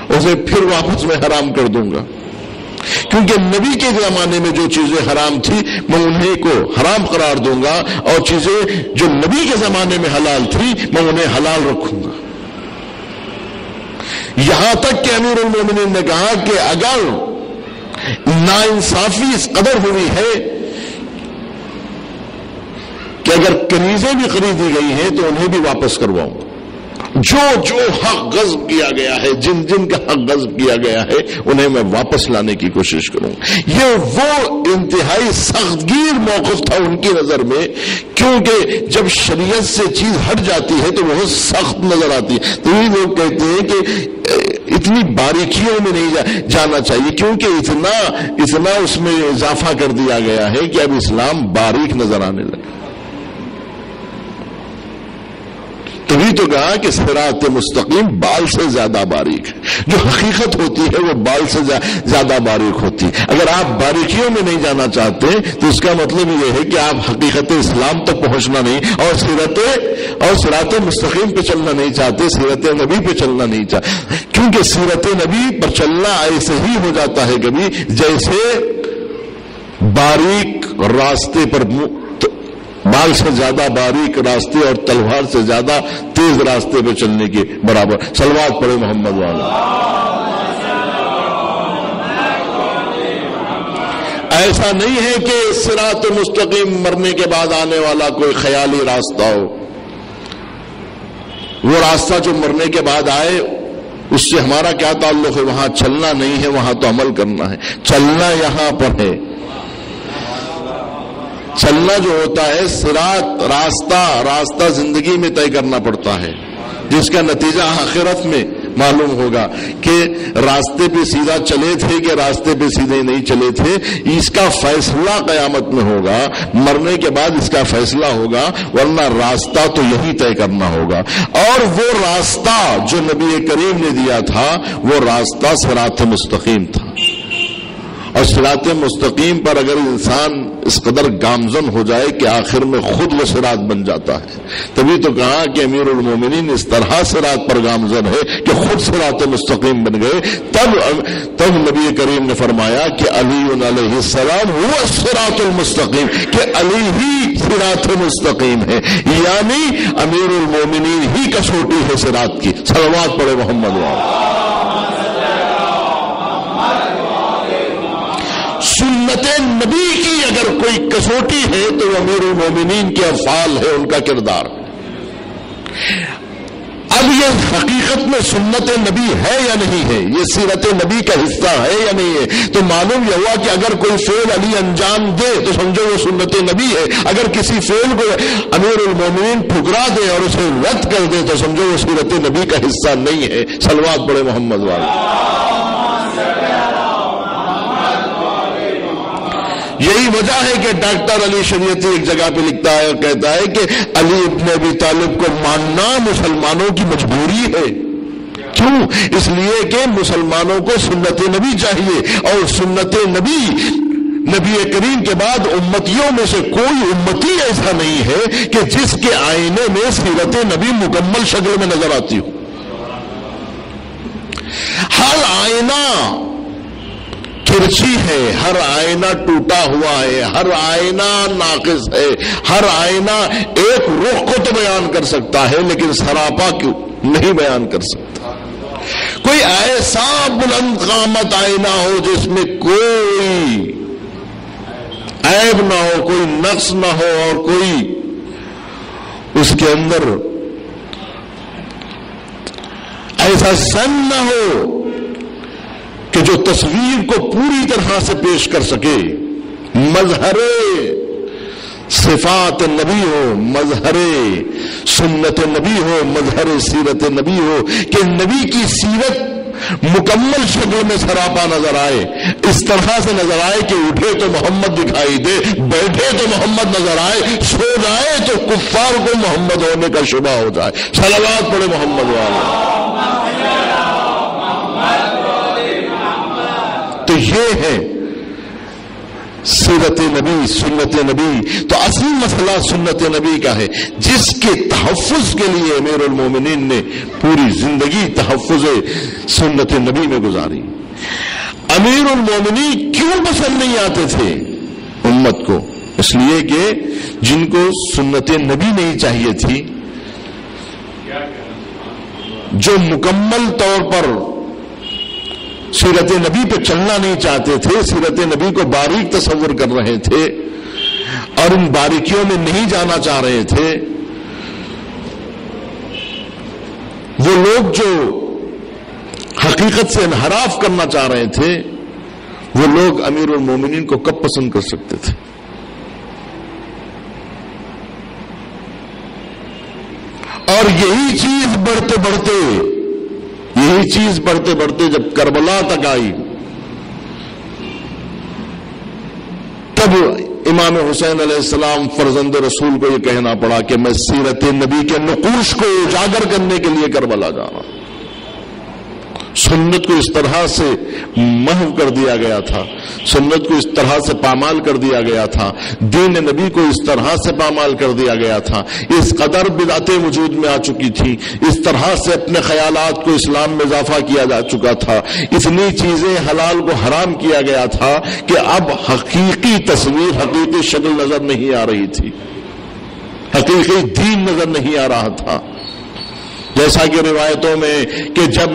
اسے پھر واپس میں حرام کر دوں گا. کیونکہ نبی کے زمانے میں جو چیزیں حرام تھی میں انہیں کو حرام قرار دوں گا, اور چیزیں جو نبی کے زمانے میں حلال تھی میں انہیں حلال رکھوں گا. یہاں تک کہ امیر المومنین نے کہا کہ اگر ناانصافی اس قدر ہوئی ہے کہ اگر کنیزیں بھی خریدی گئی ہیں تو انہیں بھی واپس کرواؤں. جو حق غصب کیا گیا ہے, جن کا حق غصب کیا گیا ہے انہیں میں واپس لانے کی کوشش کروں. یہ وہ انتہائی سخت گیر موقف تھا ان کی نظر میں, کیونکہ جب شریعت سے چیز ہٹ جاتی ہے تو بہت سخت نظر آتی ہے. تو یہ لوگ کہتے ہیں کہ اتنی باریکیوں میں نہیں جانا چاہیے کیونکہ اتنا اس میں اضافہ کر دیا گیا ہے کہ اب اسلام باریک نظر آنے لگا. تبھی تو کہا کہ صراط مستقیم بال سے زیادہ باریک ہے. جو حقیقت ہوتی ہے وہ بال سے زیادہ باریک ہوتی ہے. اگر آپ باریکیوں میں نہیں جانا چاہتے تو اس کا مطلب یہ ہے کہ آپ حقیقت اسلام تک پہنچنا نہیں اور صراط مستقیم پہ چلنا نہیں چاہتے, سیرت نبی پہ چلنا نہیں چاہتے. کیونکہ سیرت نبی پر چلنا ایسے ہی ہو جاتا ہے کبھی جیسے باریک راستے پر بال سے زیادہ باریک راستے اور تلوار سے زیادہ تیز راستے پہ چلنے کے برابر. صلوات پڑھے محمد والا. ایسا نہیں ہے کہ صراط مستقیم مرنے کے بعد آنے والا کوئی خیالی راستہ ہو. وہ راستہ جو مرنے کے بعد آئے اس سے ہمارا کیا تعلق ہے؟ وہاں چلنا نہیں ہے, وہاں تو عمل کرنا ہے. چلنا یہاں پر ہے. چلنا جو ہوتا ہے صراط راستہ زندگی میں طے کرنا پڑتا ہے, جس کا نتیجہ آخرت میں معلوم ہوگا کہ راستے پہ سیدھا چلے تھے کہ راستے پہ سیدھے نہیں چلے تھے. اس کا فیصلہ قیامت میں ہوگا, مرنے کے بعد اس کا فیصلہ ہوگا, ورنہ راستہ تو یہی طے کرنا ہوگا. اور وہ راستہ جو نبی کریم نے دیا تھا وہ راستہ صراط مستقیم تھا. اور صراط مستقیم پر اگر انسان اس قدر گامزن ہو جائے کہ آخر میں خود وہ صراط بن جاتا ہے, تبھی تو کہا کہ امیر المومنین اس طرح صراط پر گامزن ہے کہ خود صراط مستقیم بن گئے. تب نبی کریم نے فرمایا کہ علی علیہ السلام هو الصراط المستقیم, کہ علی ہی صراط مستقیم ہے, یعنی امیر المومنین ہی کسوٹی ہے صراط کی. صلوات پڑھے محمد والا. سنت نبی کی اگر کوئی کسوٹی ہے تو امیر المومنین کے افعال ہے, ان کا کردار. اب یہ حقیقت میں سنت نبی ہے یا نہیں ہے، یہ سیرت نبی کا حصہ ہے یا نہیں ہے؟ تو معلوم یہ ہوا کہ اگر کوئی فعل علی انجام دے تو سمجھو وہ سنت نبی ہے، اگر کسی فعل کو امیر المومنین ٹھکرا دے اور اسے رد کر دے تو سمجھو وہ سیرت نبی کا حصہ نہیں ہے۔ صلوات پڑھے محمد والے۔ یہی وجہ ہے کہ ڈاکٹر علی شریعتی ایک جگہ پہ لکھتا ہے اور کہتا ہے کہ علی ابن ابی طالب کو ماننا مسلمانوں کی مجبوری ہے۔ کیوں؟ اس لیے کہ مسلمانوں کو سنت نبی چاہیے، اور سنت نبی، نبی کریم کے بعد امتیوں میں سے کوئی امتی ایسا نہیں ہے کہ جس کے آئینے میں سیرت نبی مکمل شکل میں نظر آتی ہو۔ ہر آئینہ کرچی ہے، ہر آئینہ ٹوٹا ہوا ہے، ہر آئینہ ناقص ہے، ہر آئینہ ایک رخ کو تو بیان کر سکتا ہے لیکن سراپا کیوں نہیں بیان کر سکتا۔ کوئی ایسا بلند قامت آئینہ ہو جس میں کوئی عیب نہ ہو، کوئی نقص نہ ہو، اور کوئی اس کے اندر ایسا سن نہ ہو کہ جو تصویر کو پوری طرح سے پیش کر سکے، مظہر صفات نبی ہو، مظہر سنت نبی ہو، مظہر سیرت نبی ہو، کہ نبی کی سیرت مکمل شکل میں سراپا نظر آئے، اس طرح سے نظر آئے کہ اٹھے تو محمد دکھائی دے، بیٹھے تو محمد نظر آئے، سو جائے تو کفار کو محمد ہونے کا شبہ ہو جائے۔ صلوات پڑھے محمد والے۔ تو یہ ہے سیرت نبی، سنت نبی۔ تو اصل مسئلہ سنت نبی کا ہے، جس کے تحفظ کے لیے امیر المومنین نے پوری زندگی تحفظ سنت نبی میں گزاری۔ امیر المومنین کیوں پسند نہیں آتے تھے امت کو؟ اس لیے کہ جن کو سنت نبی نہیں چاہیے تھی، جو مکمل طور پر سیرت نبی پہ چلنا نہیں چاہتے تھے، سیرت نبی کو باریک تصور کر رہے تھے اور ان باریکیوں میں نہیں جانا چاہ رہے تھے، وہ لوگ جو حقیقت سے انحراف کرنا چاہ رہے تھے، وہ لوگ امیر المومنین کو کب پسند کر سکتے تھے؟ اور یہی چیز بڑھتے بڑھتے جب کربلا تک آئی، تب امام حسین علیہ السلام فرزند رسول کو یہ کہنا پڑا کہ میں سیرت نبی کے نقوش کو اجاگر کرنے کے لیے کربلا جا رہا ہوں۔ سنت کو اس طرح سے محو کر دیا گیا تھا، سنت کو اس طرح سے پامال کر دیا گیا تھا، دین نبی کو اس طرح سے پامال کر دیا گیا تھا، اس قدر بدعتیں وجود میں آ چکی تھی، اس طرح سے اپنے خیالات کو اسلام میں اضافہ کیا جا چکا تھا، اتنی چیزیں حلال کو حرام کیا گیا تھا کہ اب حقیقی تصویر، حقیقی شکل نظر نہیں آ رہی تھی، حقیقی دین نظر نہیں آ رہا تھا۔ جیسا کہ روایتوں میں کہ جب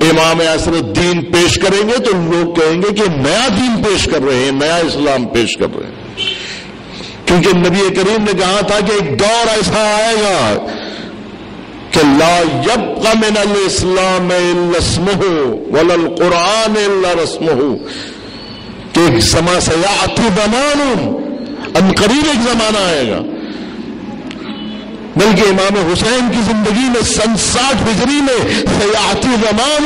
امام عصر الدین پیش کریں گے تو لوگ کہیں گے کہ نیا دین پیش کر رہے ہیں، نیا اسلام پیش کر رہے ہیں، کیونکہ نبی کریم نے کہا تھا کہ ایک دور ایسا آئے گا کہ لا یبقى من الاسلام الا اسمہ ولا القرآن الا رسمہ، کہ ایک سیاتی زمان، ان قریب ایک زمانہ آئے گا، بلکہ امام حسین کی زندگی میں سن 60 ہجری میں سیاحتی زمان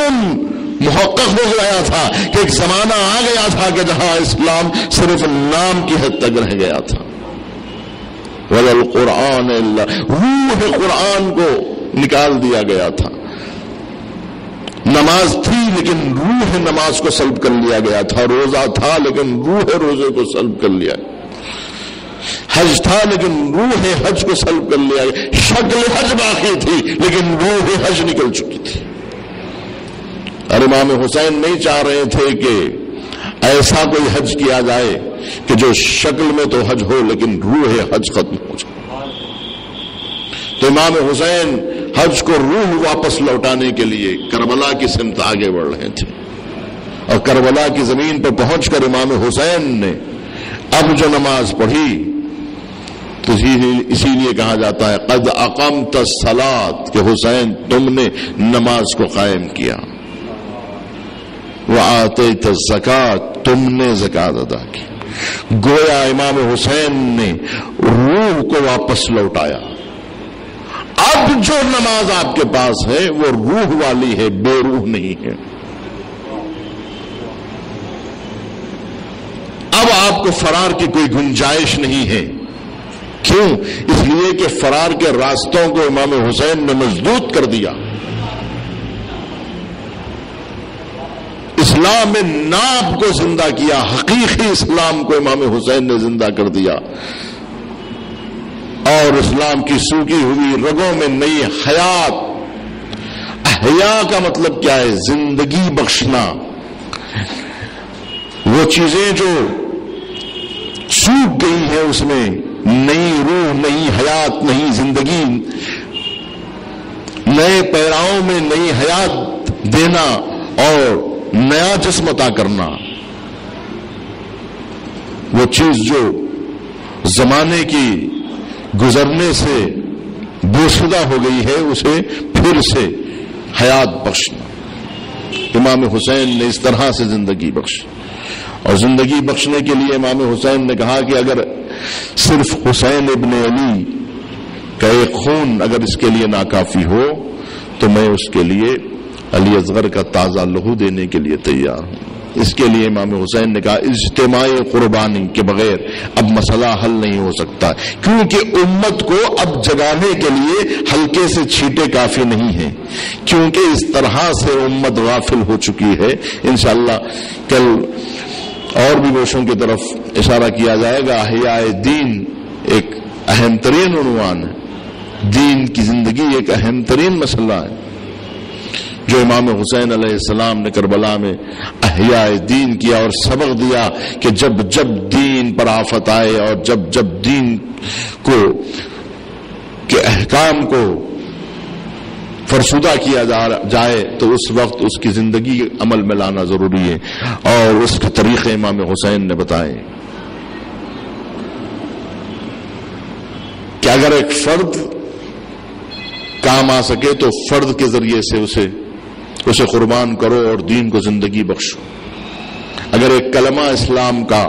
محقق ہو گیا تھا کہ ایک زمانہ آ گیا تھا کہ جہاں اسلام صرف نام کی حد تک رہ گیا تھا۔ وَلَا الْقُرْآنَ إِلَّا، روح قرآن کو نکال دیا گیا تھا۔ نماز تھی لیکن روح نماز کو سلب کر لیا گیا تھا، روزہ تھا لیکن روح روزے کو سلب کر لیا، حج تھا لیکن روح حج کو سلب کر لیا گیا، شکل حج باقی تھی لیکن روح حج نکل چکی تھی۔ اور امام حسین نہیں چاہ رہے تھے کہ ایسا کوئی حج کیا جائے کہ جو شکل میں تو حج ہو لیکن روح حج ختم ہو جائے، تو امام حسین حج کو روح واپس لوٹانے کے لیے کربلا کی سمت آگے بڑھ رہے تھے، اور کربلا کی زمین پر پہنچ کر امام حسین نے اب جو نماز پڑھی تو اسی لیے کہا جاتا ہے قد اقمت الصلاۃ کہ حسین تم نے نماز کو قائم کیا، وآتیت الزکات تم نے زکات ادا کی۔ گویا امام حسین نے روح کو واپس لوٹایا۔ اب جو نماز آپ کے پاس ہے وہ روح والی ہے، بے روح نہیں ہے۔ اب آپ کو فرار کی کوئی گنجائش نہیں ہے۔ کیوں؟ اس لیے کہ فرار کے راستوں کو امام حسین نے مسدود کر دیا۔ اسلام میں ناب کو زندہ کیا، حقیقی اسلام کو امام حسین نے زندہ کر دیا، اور اسلام کی سوکھی ہوئی رگوں میں نئی حیات۔ احیاء کا مطلب کیا ہے؟ زندگی بخشنا۔ وہ چیزیں جو سوکھ گئی ہیں اس میں نئی روح، نئی حیات، نئی زندگی، نئے پیراؤں میں نئی حیات دینا اور نیا جسم عطا کرنا۔ وہ چیز جو زمانے کی گزرنے سے بوشدہ ہو گئی ہے اسے پھر سے حیات بخشنا۔ امام حسین نے اس طرح سے زندگی بخشی، اور زندگی بخشنے کے لیے امام حسین نے کہا کہ اگر صرف حسین ابن علی کا ایک خون اگر اس کے لیے ناکافی ہو تو میں اس کے لیے علی اصغر کا تازہ لہو دینے کے لیے تیار ہوں۔ اس کے لیے امام حسین نے کہا اجتماعی قربانی کے بغیر اب مسئلہ حل نہیں ہو سکتا، کیونکہ امت کو اب جگانے کے لیے ہلکے سے چھینٹے کافی نہیں ہیں، کیونکہ اس طرح سے امت غافل ہو چکی ہے۔ انشاءاللہ کل اور بھی گوشوں کی طرف اشارہ کیا جائے گا۔ احیاء دین ایک اہم ترین عنوان ہے، دین کی زندگی ایک اہم ترین مسئلہ ہے جو امام حسین علیہ السلام نے کربلا میں احیاء دین کیا اور سبق دیا کہ جب جب دین پر آفت آئے اور جب جب دین کو کے احکام کو فرسودہ کیا جائے تو اس وقت اس کی زندگی عمل میں لانا ضروری ہے، اور اس کے طریقے امام حسین نے بتائے کہ اگر ایک فرد کام آ سکے تو فرد کے ذریعے سے اسے قربان کرو اور دین کو زندگی بخشو۔ اگر ایک کلمہ اسلام کا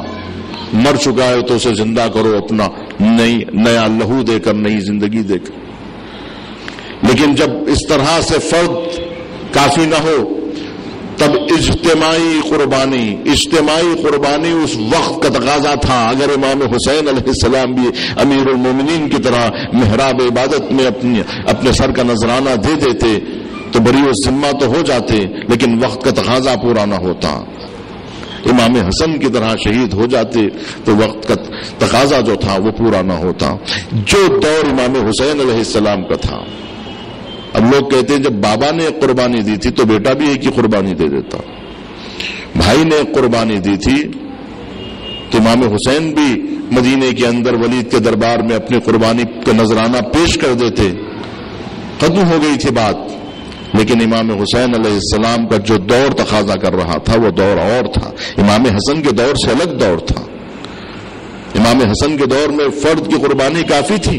مر چکا ہے تو اسے زندہ کرو، اپنا نیا لہو دے کر، نئی زندگی دے کر۔ لیکن جب اس طرح سے فرد کافی نہ ہو تب اجتماعی قربانی اس وقت کا تقاضا تھا۔ اگر امام حسین علیہ السلام بھی امیر المومنین کی طرح محراب عبادت میں اپنے سر کا نذرانہ دے دیتے تو بری الذمہ تو ہو جاتے، لیکن وقت کا تقاضا پورا نہ ہوتا۔ امام حسن کی طرح شہید ہو جاتے تو وقت کا تقاضا جو تھا وہ پورا نہ ہوتا۔ جو دور امام حسین علیہ السلام کا تھا، اب لوگ کہتے ہیں جب بابا نے ایک قربانی دی تھی تو بیٹا بھی ایک ہی قربانی دے دیتا، بھائی نے ایک قربانی دی تھی تو امام حسین بھی مدینے کے اندر ولید کے دربار میں اپنی قربانی کا نذرانہ پیش کر دیتے، ختم ہو گئی تھی بات۔ لیکن امام حسین علیہ السلام کا جو دور تقاضا کر رہا تھا وہ دور اور تھا، امام حسن کے دور سے الگ دور تھا۔ امام حسن کے دور میں فرد کی قربانی کافی تھی،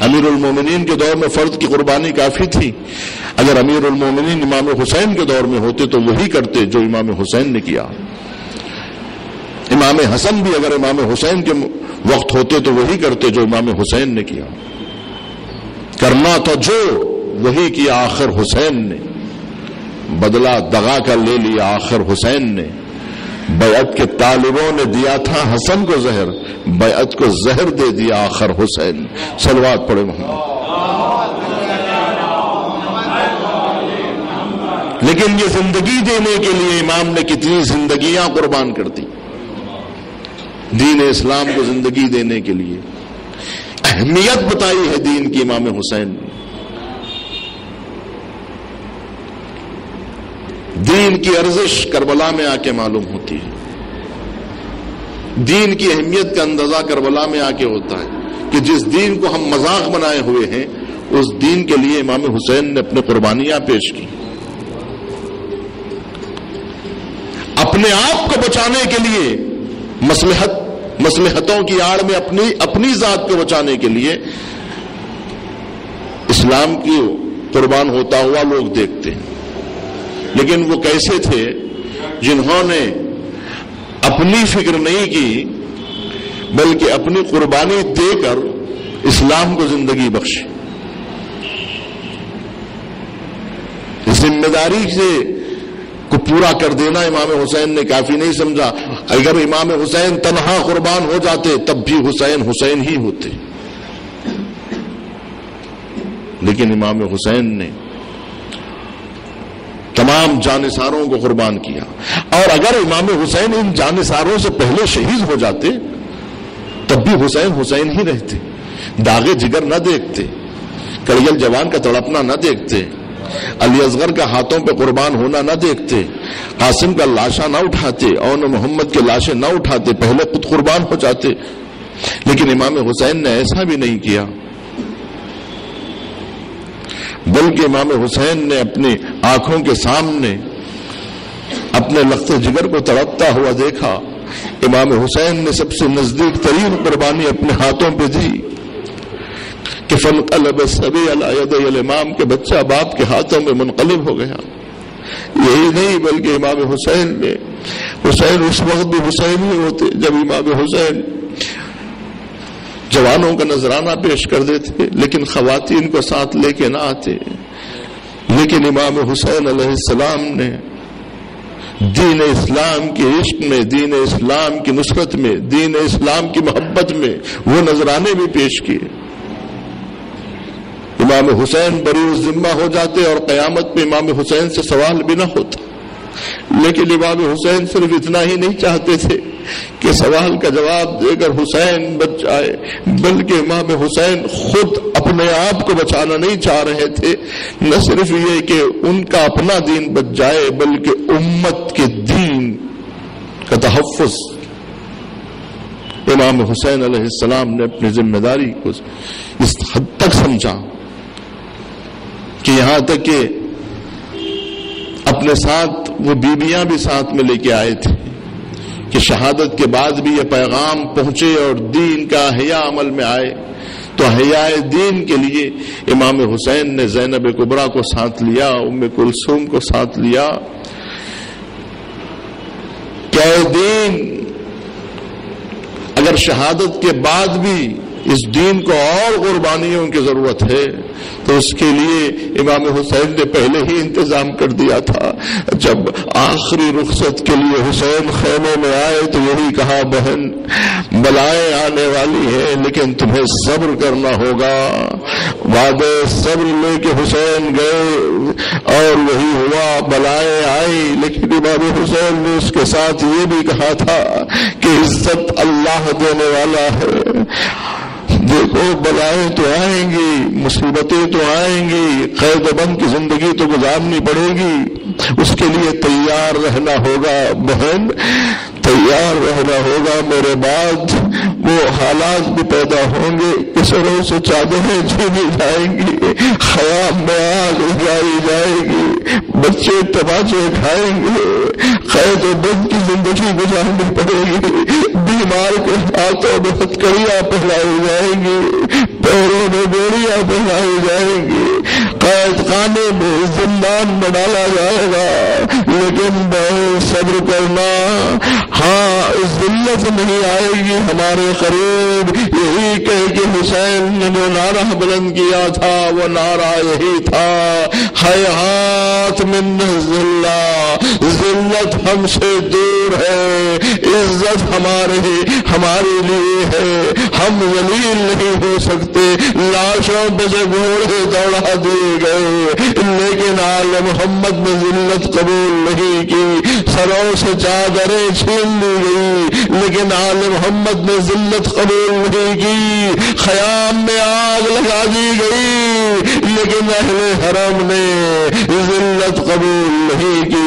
امیر المومنین کے دور میں فرد کی قربانی کافی تھی۔ اگر امیر المومنین امام حسین کے دور میں ہوتے تو وہی کرتے جو امام حسین نے کیا۔ امام حسن بھی اگر امام حسین کے وقت ہوتے تو وہی کرتے جو امام حسین نے کیا۔ کرنا تھا جو وہی کیا آخر حسین نے، بدلہ دغا کا لے لیا آخر حسین نے۔ بیعت کے طالبوں نے دیا تھا حسن کو زہر، بیعت کو زہر دے دیا آخر حسین۔ صلوات پڑھے محمد۔ لیکن یہ زندگی دینے کے لیے امام نے کتنی زندگیاں قربان کر دی، دین اسلام کو زندگی دینے کے لیے اہمیت بتائی ہے دین کی امام حسین نے۔ دین کی ارزش کربلا میں آ کے معلوم ہوتی ہے، دین کی اہمیت کا اندازہ کربلا میں آ کے ہوتا ہے کہ جس دین کو ہم مذاق بنائے ہوئے ہیں اس دین کے لیے امام حسین نے اپنے قربانیاں پیش کی۔ اپنے آپ کو بچانے کے لیے مصلحت مصلحتوں کی آڑ میں اپنی ذات کو بچانے کے لیے اسلام کی قربان ہوتا ہوا لوگ دیکھتے ہیں. لیکن وہ کیسے تھے؟ جنہوں نے اپنی فکر نہیں کی بلکہ اپنی قربانی دے کر اسلام کو زندگی بخشی. ذمہ داری سے کو پورا کر دینا امام حسین نے کافی نہیں سمجھا. اگر امام حسین تنہا قربان ہو جاتے تب بھی حسین حسین ہی ہوتے، لیکن امام حسین نے تمام جانثاروں کو قربان کیا. اور اگر امام حسین ان جانثاروں سے پہلے شہید ہو جاتے تب بھی حسین حسین ہی رہتے، داغے جگر نہ دیکھتے، کڑیل جوان کا تڑپنا نہ دیکھتے، علی اصغر کا ہاتھوں پہ قربان ہونا نہ دیکھتے، قاسم کا لاشا نہ اٹھاتے، اور محمد کے لاشیں نہ اٹھاتے، پہلے خود قربان ہو جاتے. لیکن امام حسین نے ایسا بھی نہیں کیا، بلکہ امام حسین نے اپنی آنکھوں کے سامنے اپنے لخت جگر کو تڑپتا ہوا دیکھا. امام حسین نے سب سے نزدیک ترین قربانی اپنے ہاتھوں پہ دی کہ فانقلب الصبی علی یدی الامام کے بچہ باپ کے ہاتھوں میں منقلب ہو گیا. یہی نہیں بلکہ امام حسین اس وقت بھی حسین ہی ہوتے جب امام حسین جوانوں کا نذرانہ پیش کر دیتے لیکن خواتین کو ساتھ لے کے نہ آتے. لیکن امام حسین علیہ السلام نے دین اسلام کے عشق میں، دین اسلام کی نصرت میں، دین اسلام کی محبت میں وہ نذرانے بھی پیش کیے. امام حسین بری ذمہ ہو جاتے اور قیامت پہ امام حسین سے سوال بھی نہ ہوتا. لیکن امام حسین صرف اتنا ہی نہیں چاہتے تھے کہ سوال کا جواب دے کر حسین بچ جائے، بلکہ امام حسین خود اپنے آپ کو بچانا نہیں چاہ رہے تھے. نہ صرف یہ کہ ان کا اپنا دین بچ جائے بلکہ امت کے دین کا تحفظ. امام حسین علیہ السلام نے اپنی ذمہ داری کو اس حد تک سمجھا کہ یہاں تک کہ اپنے ساتھ وہ بیویاں بھی ساتھ میں لے کے آئے تھے کہ شہادت کے بعد بھی یہ پیغام پہنچے اور دین کا احیاء عمل میں آئے. تو احیاء دین کے لیے امام حسین نے زینب کبریٰ کو ساتھ لیا، ام کلثوم کو ساتھ لیا. کہ دین اگر شہادت کے بعد بھی اس دین کو اور قربانیوں کی ضرورت ہے تو اس کے لیے امام حسین نے پہلے ہی انتظام کر دیا تھا. جب آخری رخصت کے لیے حسین خیمے میں آئے تو یہی کہا، بہن بلائیں آنے والی ہیں لیکن تمہیں صبر کرنا ہوگا. وعدے صبر لے کے حسین گئے اور وہی ہوا، بلائیں آئی. لیکن امام حسین نے اس کے ساتھ یہ بھی کہا تھا کہ عزت اللہ دینے والا ہے. دیکھو بلائیں تو آئیں گی، مصیبتیں تو آئیں گی، قید بند کی زندگی تو گزارنی پڑے گی، اس کے لیے تیار رہنا ہوگا. بہن تیار رہنا ہوگا، میرے بعد وہ حالات بھی پیدا ہوں گے کہ سروں سے چادریں چھینی جائیں گی، خیام میں آگ لگائی جائے گی، بچے تماچے کھائیں گے، قید و بند کی زندگی گزارنی پڑے گی، بیمار کے ہاتھوں میں ہتھکڑیاں پہنائی جائیں گی، پیروں میں بیڑیاں پہنائی جائیں گی، قید خانے میں زندان میں ڈالا جائے گا. لیکن بہت صبر کرنا، ہاں ذلت نہیں آئے گی ہمارے قریب. یہی کہہ کہ حسین نے جو نعرہ بلند کیا تھا وہ نعرہ یہی تھا، حیات من ذلہ، ذلت ہم سے دور ہے، عزت ہمارے لیے ہے. ہم ذلیل نہیں ہو سکتے. لاشوں پہ سے گھوڑے دوڑا دیے گئے لیکن آل محمد نے ذلت قبول نہیں کی. سروں سے چادریں چھین لی گئی لیکن آل محمد نے ذلت قبول نہیں کی. خیام میں آگ لگا دی گئی لیکن اہل حرم نے ذلت قبول نہیں کی.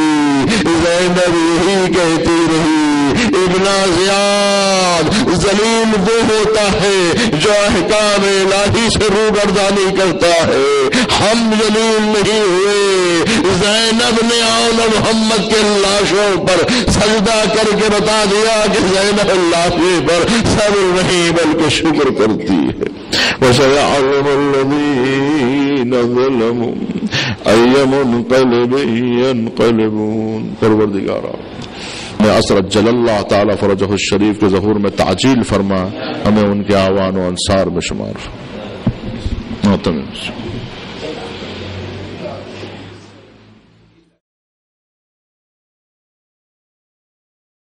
زینب یہی کہتی رہی، ابن زیاد ذلیل وہ ہوتا ہے جو احکام الہی سے روگردانی کرتا ہے۔ ہم ذلیل نہیں ہوئے۔ زینب نے آن محمد کے لاشوں پر سجدہ کر کے بتا دیا کہ زینب لاشوں پر صبر نہیں بلکہ شکر کرتی ہے۔ وَسَيَعْلَمُ الَّذِينَ ظَلَمُوا أَيَّ مُنقَلِبٍ يَنقَلِبُونَ۔ پروردگارا میں اسرت جل اللہ تعالی فرجہ الشریف کے ظہور میں تعجیل فرما، ہمیں ان کے آوان و انصار میں شمار فرما۔